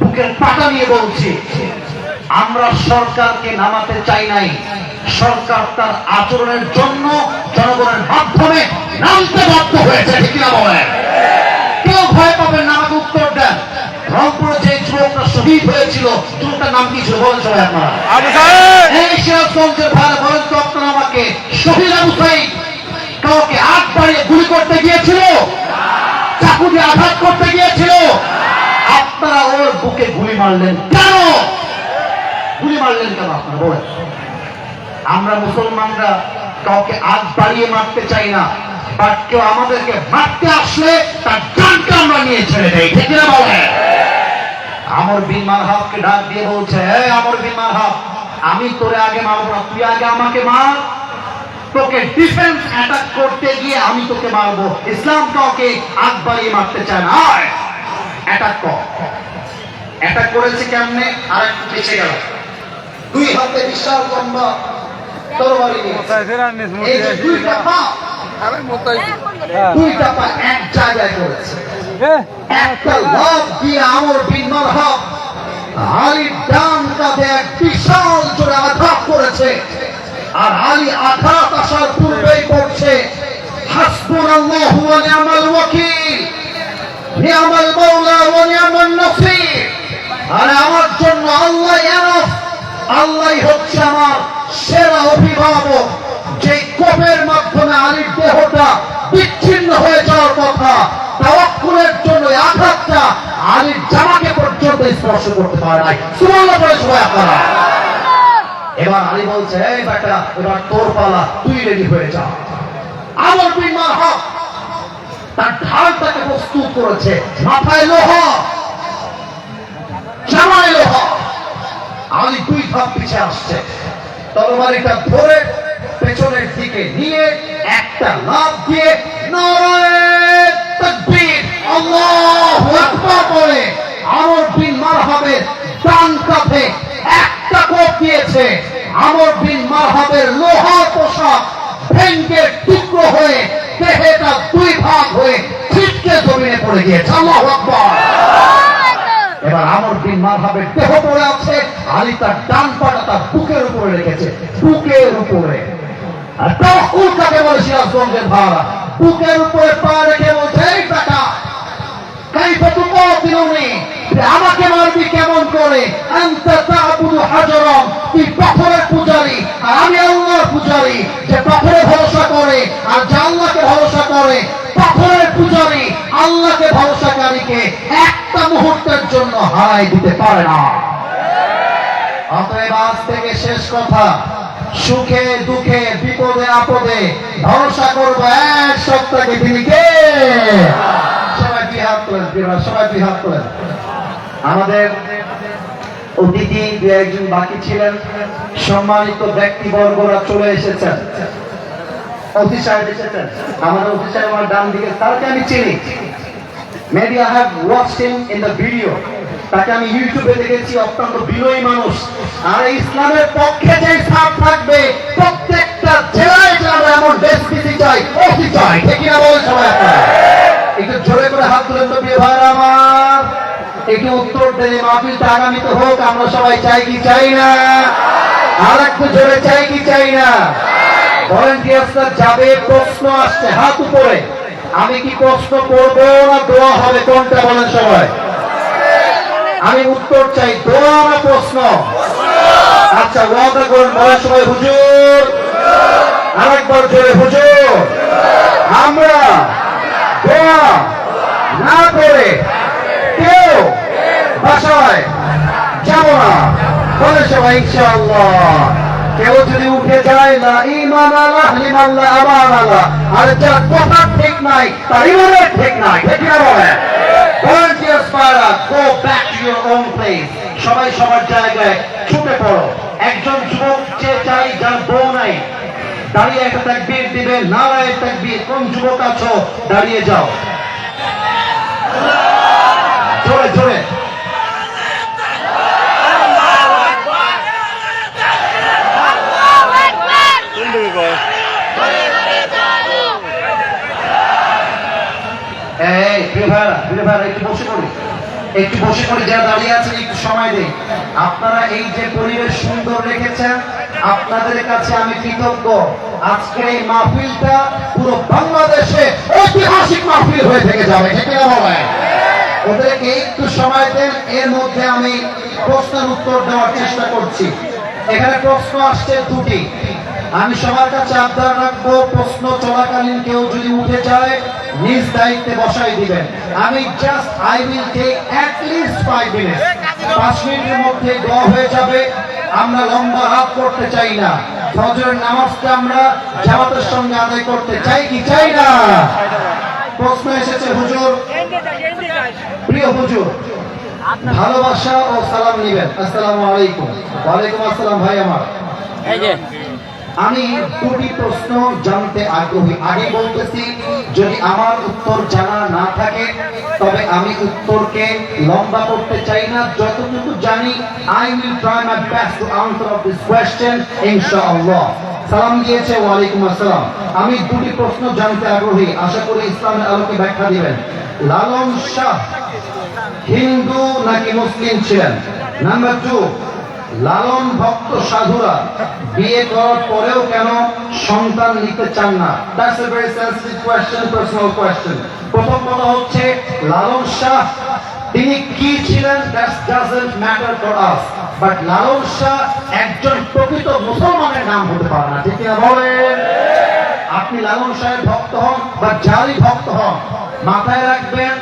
A: বুকের পাটা নিয়ে বলছি, আমরা সরকারকে নামাতে চাই নাই, সরকার তার আচরণের জন্য জনগণের মাধ্যমে নামতে বাধ্য হয়েছে। ঠিক না বলেন? কেউ ভয় পাবেন না, আমাকে উত্তর দেন। রংপুরে যে যুবকটা শহীদ হয়েছিল, যুবকটার নাম কি ছিল বলেন সবাই আপনারা? এই সিরাজগঞ্জের ভাইরা বলেন তো আপনারা আমাকে, শহীদ আবু সাঈদ কাউকে আগ বাড়িয়ে গুলি করতে গিয়েছিল? চাকু দিয়ে আঘাত করতে গিয়েছিল? আপনারা ওর বুকে গুলি মারলেন কেন? গুলি মারলেন কেন আপনারা বলেন? আমরা মুসলমানরা কাউকে আগ বাড়িয়ে মারতে চাই না, বাট কেউ আমাদেরকে মারতে আসলে তার জানকে আমরা নিয়ে ছেড়ে দেই। ঠিক না বলেন? আমর বিন মারহাবকে ডাক দিয়ে বলছে এই আমর বিন মারহাব, আমি তোরে আগে মারবো না, তুই আগে আমাকে মার। তোকে ডিফেন্স অ্যাটাক করতে গিয়ে আমি তোকে মারবো। ইসলাম কাউকে আগ বাড়িয়ে মারতে চায় না। অ্যাটাক কর। অ্যাটাক করেছে কেমনে? আর একটু পিছিয়ে গেল, 2 হাতে বিশাল লম্বা তরবারি নিয়ে। এই যে 2টা পা, 2টা পা এক জায়গায় করেছে। একটা লাফ দিয়ে আমর বিন মারহাব আলীর ডান কাঁধে এক বিশাল জোরে আঘাত করেছে। আর আলী আঘাত আসার পূর্বেই পড়ছে হাসবুনাল্লাহু ওয়া নি'মাল ওয়াকিল, নি'মাল মাওলা ওয়া নি'মান নাসির। আর আমার জন্য আল্লাহ এনাফ, আল্লাহই হচ্ছে আমার সেরা অভিভাবক। যে কোপের মাধ্যমে আলীর দেহটা বিচ্ছিন্ন হয়ে যাওয়ার কথা, তাওয়াক্কুলের জন্য আঘাতটা আলীর জামাকে পর্যন্ত স্পর্শ করতে পারে নাই। সুবহানাল্লাহ বলে সবাই আপনারা। এবার আলী বলছে এই বেটা, এবার তোর পালা, তুই রেডি হয়ে যা। আমর বিন মারহাব তার ঢালটাকে প্রস্তুত করেছে, মাথায় লোহা, জামায় লোহা। আলী 2 ধাপ পিছিয়ে আসছে, তরবারিটা ধরে পেছনের দিকে নিয়ে একটা লাফ দিয়ে নারায়ে তাকবীর, আল্লাহু আকবার বলে আমর বিন মারহাবের ডান কাঁধে একটা কোপ দিয়েছে। আমর বিন মারহাবের লোহার পোশাক ভেঙে টুকরো হয়ে দেহটা 2 ভাগ হয়ে ছিটকে জমিনে পড়ে গিয়েছে। আল্লাহু আকবার। এবার আমর বিন মারহাবের দেহ পড়ে আছে, আলী তার ডান পাটা তার বুকের উপরে রেখেছে, বুকের উপরে। আর তাওয়াক্কুল কাকে বলে সিরাজগঞ্জের ভাড়া? বুকের উপরে পা রেখে বলছে এই বেটা, কাইফা তুকাতিলুনি, আমাকে মারবি কেমন করে? আনতা তা'বুদু হাজারান, তুই পাথরের পূজারী আর আমি আল্লাহর পূজারী। যে পাথরে ভরসা করে আর যে আল্লাহকে ভরসা করে, পাথরের পূজারী আল্লাহকে ভরসাকারীকে একটা মুহূর্তের জন্য হারাই দিতে পারে না। অতএব আজ থেকে শেষ কথা, সুখে দুঃখে বিপদে আপদে ভরসা করবো এক সত্তাকে। তিনি কে? সবাই বিহার করেন, সবাই বিহার করেন। আমাদের অতিথি 2-1 বাকি ছিলেন, সম্মানিত ব্যক্তিবর্গরা চলে এসেছেন। অতিথি সাহেব এসেছেন, আমাদের অতিথি সাহেব আমার ডান দিকে, তাকে আমি চিনি। Maybe I have watched him in the video. তাকে আমি ইউটিউবে দেখেছি, অত্যন্ত বিনয়ী মানুষ। আর ইসলামের পক্ষে যে সাথ থাকবে, প্রত্যেকটা জেলায় জেলায় এমন ডেসপিসি চাই, ওসি চাই। ঠিক না বলেন সবাই আপনারা? একটু জোরে করে হাত তুলেন তো প্রিয় ভাইরা আমার, একটু উত্তর দেন। মাহফিলটা আগামীতে হোক, আমরা সবাই চাই কি চাই না? আর একটু জোরে চাই কি চাই না? ভলেন্টিয়ার্সরা যাবে, প্রশ্ন আসছে, হাত উপরে। আমি কি প্রশ্ন করব না দোয়া হবে? কোনটা বলেন সবাই? আমি উত্তর চাই, দোয়া না প্রশ্ন? আচ্ছা ওয়াদা করেন, বলেন সবাই হুজুর। আরেকবার জোরে হুজুর। আমরা দোয়া না করে কেউ বাসায় যাবো না, বলে সবাই ইনশাআল্লাহ। কেউ যদি উঠে যায় না ঈমান আল্লাহ লিমান লা আমান আল্লাহ, আর যার কথা ঠিক নাই তার ঈমানের ঠিক নাই, ঠিক না বলেন? Volunteers para go back to your own place. সবাই সবার জায়গায় ছুটে পড়ো। একজন যুবক যে চাই যার বউ নাই, দাঁড়িয়ে একটা তাকবীর দিবে, নারায়ে তাকবীর। কোন যুবক আছো দাঁড়িয়ে যাও, জোরে জোরে। এই প্রিয় ভাইরা একটু বসে পড়ি, একটু বসে পড়ি। যারা দাঁড়িয়ে আছেন একটু সময় দেই। আপনারা এই যে পরিবেশ সুন্দর রেখেছেন, আপনাদের কাছে আমি কৃতজ্ঞ। আজকের এই মাহফিলটা পুরো বাংলাদেশে ঐতিহাসিক মাহফিল হয়ে থেকে যাবে, ঠিক না বলেন? ওদেরকে একটু সময় দেন, এর মধ্যে আমি প্রশ্নের উত্তর দেওয়ার চেষ্টা করছি। এখানে প্রশ্ন আসছে দুটি, আমি সবার কাছে আবদার রাখবো প্রশ্ন চলাকালীন কেউ যদি উঠে যায় নিজ দায়িত্বে বসাই দিবেন। আমি just I will take at least 5 minute, 5 মিনিটের মধ্যে দোয়া হয়ে যাবে। আমরা লম্বা রাত করতে চাই না, ফজরের নামাজটা আমরা জামাতের সঙ্গে আদায় করতে চাই কি চাই না? প্রশ্ন এসেছে হুজুর, প্রিয় হুজুর, ভালোবাসা ও সালাম নিবেন। আসসালামু আলাইকুম। ওয়ালাইকুম আসসালাম। ভাই আমার, আমি দুটি প্রশ্ন জানতে আগ্রহী। আগে বলতেছি, যদি আমার উত্তর জানা না থাকে তবে আমি উত্তরকে লম্বা করতে চাই না। যতটুকু জানি I will try my best to answer of this question ইনশাআল্লাহ। সালাম দিয়েছে, ওয়ালাইকুম আসসালাম। আমি দুটি প্রশ্ন জানতে আগ্রহী, আশা করি ইসলামের আলোকে ব্যাখ্যা দিবেন। লালন শাহ হিন্দু নাকি মুসলিম ছিলেন? নাম্বার 2, লালন ভক্ত সাধুরা বিয়ে করার পরেও কেন সন্তান নিতে চান না? That's a very sensitive question, personal question. প্রথম কথা হচ্ছে, লালন শাহ তিনি কি ছিলেন that doesn't matter for us, but Lalon Shah একজন প্রকৃত মুসলমানের নাম হতে পারে না, ঠিক না বলেন? আপনি লালন শাহের ভক্ত হন বা যারই ভক্ত হন, মাথায় রাখবেন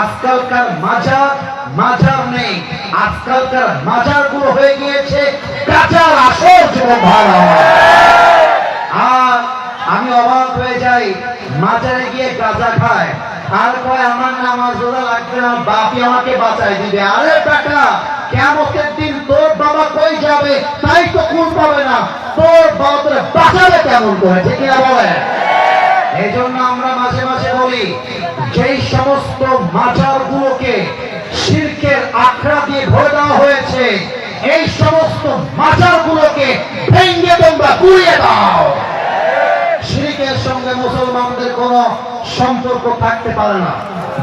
A: আজকালকার মাজার নেই, আজকালকার মাজার গুলো হয়ে গিয়েছে গাজার আসর। যুবক ভাইরা, আর আমি অবাক হয়ে যাই, মাজারে গিয়ে গাঁজা খায় আর কয় আমার নামাজ রোজা লাগবে না, বাপি আমাকে বাঁচাই দিবে। আরে বেটা, কিয়ামতের দিন তোর বাবা কই যাবে তাই তো খুন পাবে না, তোর বাবা তোরে বাঁচাবে কেমন করে, ঠিক না বলে? এই জন্য আমরা মাঝে মাঝে বলি, যেই সমস্ত মাজার গুলোকে শিরকের আখড়া দিয়ে ভরে দেওয়া হয়েছে, এই সমস্ত মাজার গুলোকে ভেঙে তোমরা গুড়িয়ে দাও। শিরকের সঙ্গে মুসলমানদের কোনো সম্পর্ক থাকতে পারে না।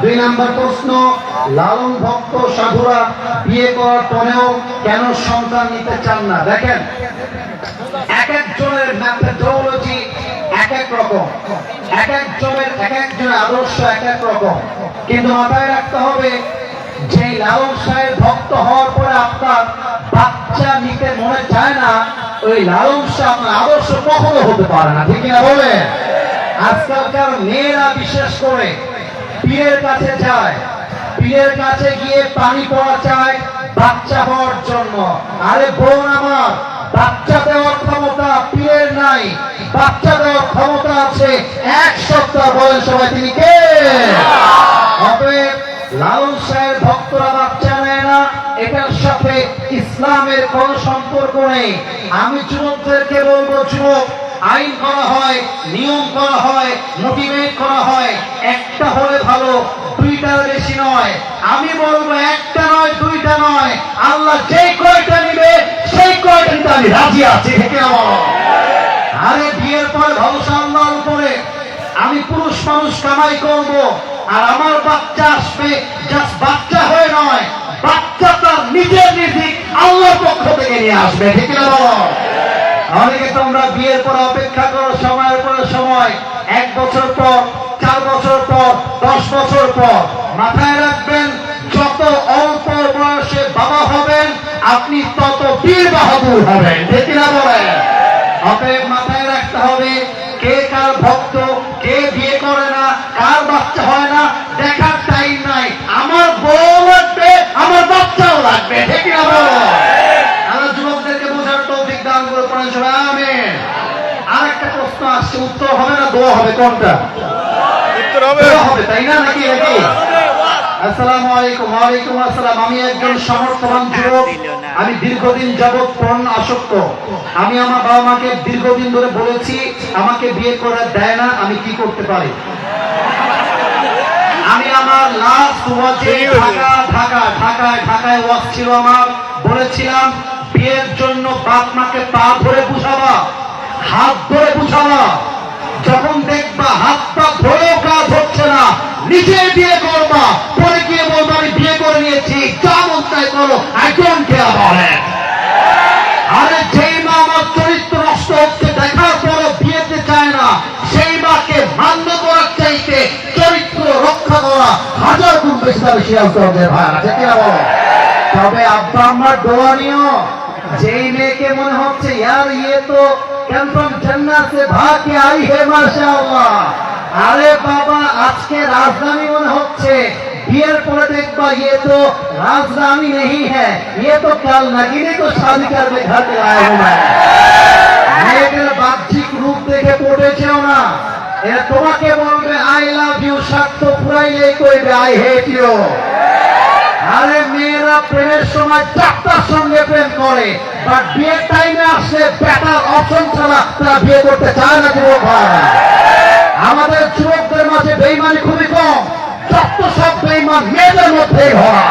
A: 2 নম্বর প্রশ্ন, লালন ভক্ত সাধুরা বিয়ে করার পরেও কেন সন্তান নিতে চান না? দেখেন, এক একজনের মেথোডোলজি এক এক রকম, এক একজনের আদর্শ এক এক রকম। কিন্তু মাথায় রাখতে হবে, যে লালন শাহের ভক্ত হওয়ার পরে আপনার বাচ্চা নিতে মনে চায় না, ওই লালন শাহ আপনার আদর্শ কখনো হতে পারে না, ঠিক না বলে? আজকালকার মেয়েরা বিশেষ করে পীরের কাছে যায়, পীরের কাছে গিয়ে পানি পড়া চায় বাচ্চা হওয়ার জন্য। আরে বোন আমার, বাচ্চা দেওয়ার ক্ষমতা পীরের নাই, বাচ্চা দেওয়ার ক্ষমতা আছে 1 সপ্তাহ। বলেন সবাই তিনি কে? অতএব লালন শাহের ভক্তরা বাচ্চা নেয় না, এটার সাথে ইসলামের কোন সম্পর্ক নেই। আমি যুবকদেরকে বলবো, যুবক, আইন করা হয়, নিয়ম করা হয়, মোটিভেট করা হয়, একটা হলে ভালো, 2টার বেশি নয়। আমি বলবো একটা নয়, 2টা নয়, আল্লাহ যেই কয়টা নিবে সেই কয়টা নিতে আমি রাজি আছি, ঠিক না বলো? আরে বিয়ের পরে ভরসা আল্লাহর উপরে, আমি পুরুষ মানুষ কামাই করব আর আমার বাচ্চা আসবে জাস্ট বাচ্চা হয়ে নয়, বাচ্চা তার নিজের রিজিক আল্লাহর পক্ষ থেকে নিয়ে আসবে, ঠিক না বলো? অনেকে তোমরা বিয়ের পর অপেক্ষা করো সময়ের পর সময়, 1 বছর পর, 4 বছর পর, 10 বছর পর। মাথায় রাখবেন, যত অল্প বয়সে বাবা হবেন আপনি তত বীর বাহাদুর হবেন, ঠিক না বলেন? অতএব মাথায় রাখতে হবে, কে কার ভক্ত, কে বিয়ে করে না, কার বাচ্চা হয় না, দেখার টাইম নাই। আমার বউ লাগবে, আমার বাচ্চাও লাগবে, ঠিক না বলো? বলেন সবাই আমিন। আরেকটা প্রশ্ন আসছে, উত্তর হবে না দোয়া হবে? কোনটা? দোয়া হবে, তাই না? নাকি নাকি? আসসালামু আলাইকুম। ওয়ালাইকুম আসসালাম। আমি একজন সমর্থবান যুবক। আমি দীর্ঘদিন যাবৎ পর্ন আসক্ত। আমি আমার বাবা মাকে দীর্ঘদিন ধরে বলেছি আমাকে বিয়ে করে দেয় না, আমি কি করতে পারি? আমি আমার লাস্ট ওয়াজে ঢাকায় ওয়াজ ছিল আমার, বলেছিলাম বিয়ের জন্য বাপ মাকে পা ধরে বুঝাবা, হাত ধরে বুঝাবা। যখন দেখবা হাত পা ধরেও কাজ হচ্ছে না, নিজে বিয়ে করবা, পরে গিয়ে বলবা আমি বিয়ে করে নিয়েছি, যা মন চাই করো, I don't care about it. আরে যেই মা আমার চরিত্র নষ্ট হচ্ছে দেখার পরও বিয়েতে চায় না, সেই মাকে মান্য করার চাইতে চরিত্র রক্ষা করা হাজার গুণ বেশি বেশি আমাদের ভাই আছে কিনা বলো? তবে আব্বা আম্মার দোয়া নিও। যেই মেয়েকে মনে হচ্ছে ইয়ার ইয়ে তো কনফার্ম জান্নাত সে ভাগ কে আই হে মাশাআল্লাহ, আরে বাবা আজকে রাজধানী মনে হচ্ছে, বিয়ের পরে দেখবা ইয়ে তো রাজধানী নেই হ্যাঁ, ইয়ে তো কাল নাগিনে তো শাদি করবে ঘর কে আয়া হুম। মেয়েদের বাহ্যিক রূপ দেখে পড়েছেও না, এরা তোমাকে বলবে আই লাভ ইউ, স্বার্থ পুরাইলেই কইবে আই হেট ইউ। আরে মেয়েরা প্রেমের সময় চারটার সঙ্গে প্রেম করে, বাট বিয়ের টাইমে আসলে বেটার অপশন ছাড়া তারা বিয়ে করতে চায় না যুবক ভাইরা। আমাদের যুবকদের মাঝে বেঈমানি খুবই কম, যত সব বেঈমান মেয়েদের মধ্যেই হয়।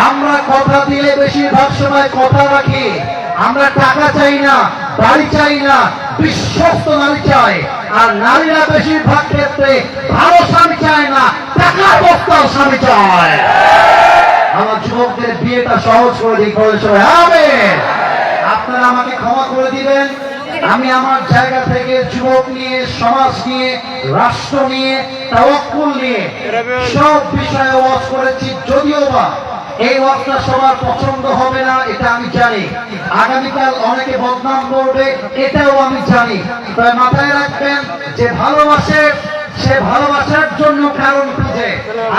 A: আমরা কথা দিলে বেশিরভাগ সময় কথা রাখি। আমরা টাকা চাই না, বাড়ি চাই না, বিশ্বস্ত নারী চাই। আর নারীরা বেশিরভাগ ক্ষেত্রে ভালো স্বামী চায় না, টাকার বস্তার স্বামী চায়। আমার যুবকদের বিয়েটা সহজ করে দিই, করে সবাই আমিন। আপনারা আমাকে ক্ষমা করে দিবেন, আমি আমার জায়গা থেকে যুবক নিয়ে, সমাজ নিয়ে, রাষ্ট্র নিয়ে, তাওয়াক্কুল নিয়ে সব বিষয়ে ওয়াজ করেছি। যদিও বা এই ওয়াজটা সবার পছন্দ হবে না, এটা আমি জানি। আগামীকাল অনেকে বদনাম করবে, এটাও আমি জানি। তবে মাথায় রাখবেন, যে ভালোবাসে সে ভালোবাসার জন্য কারণ খুঁজে,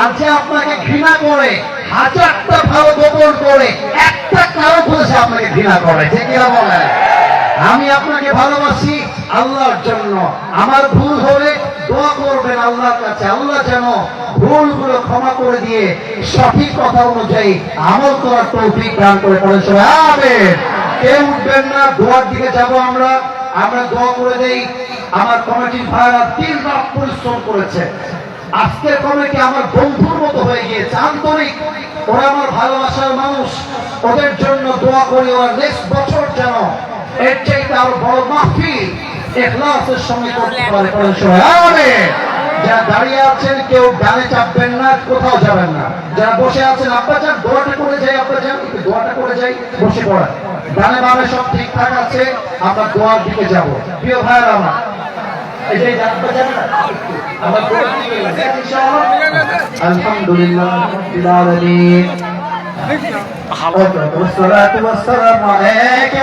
A: আর যে আপনাকে ঘৃণা করে হাজারটা ভালো গোপন করে একটা কারণ খুঁজে আপনাকে ঘৃণা করে, যে কিনা বলেন। আমি আপনাকে ভালোবাসি আল্লাহর জন্য। আমার ভুল হলে দোয়া করবেন আল্লাহর কাছে, আল্লাহ যেন ভুলগুলো ক্ষমা করে দিয়ে সঠিক কথা অনুযায়ী আমল করার তৌফিক দান করে। পড়ে সবাই আমিন। কেউ উঠবেন না, দোয়ার দিকে যাব আমরা। আমরা দোয়া করে দেই। আমার কমিটির ভাইরা 3 রাত পরিশ্রম করেছে। আজকের কমিটি আমার বন্ধুর মতো হয়ে গিয়েছে, আন্তরিক। ওরা আমার ভালোবাসার মানুষ, ওদের জন্য দোয়া করি ওরা নেক্সট বছর যেন এর চাইতে আরো বড় মাহফিল ইখলাসের সঙ্গে করতে পারে। আমিন। যারা দাঁড়িয়ে আছেন কেউ ডানে চাপবেন না, কোথাও যাবেন না। যারা বসে আছেন আব্বা যান দোয়াটা করে যাই, আব্বা যান একটু দোয়াটা করে যাই, বসে পড়েন। ডানে বামে সব ঠিকঠাক আছে, আমরা দোয়ার দিকে যাব। প্রিয় ভাইরা আমার, এই যে আব্বা যান আমরা দোয়ার দিকে যাব ইনশাআল্লাহ। আলহামদুলিল্লাহ রাব্বিল আলামিন। والصلاة والسلام عليك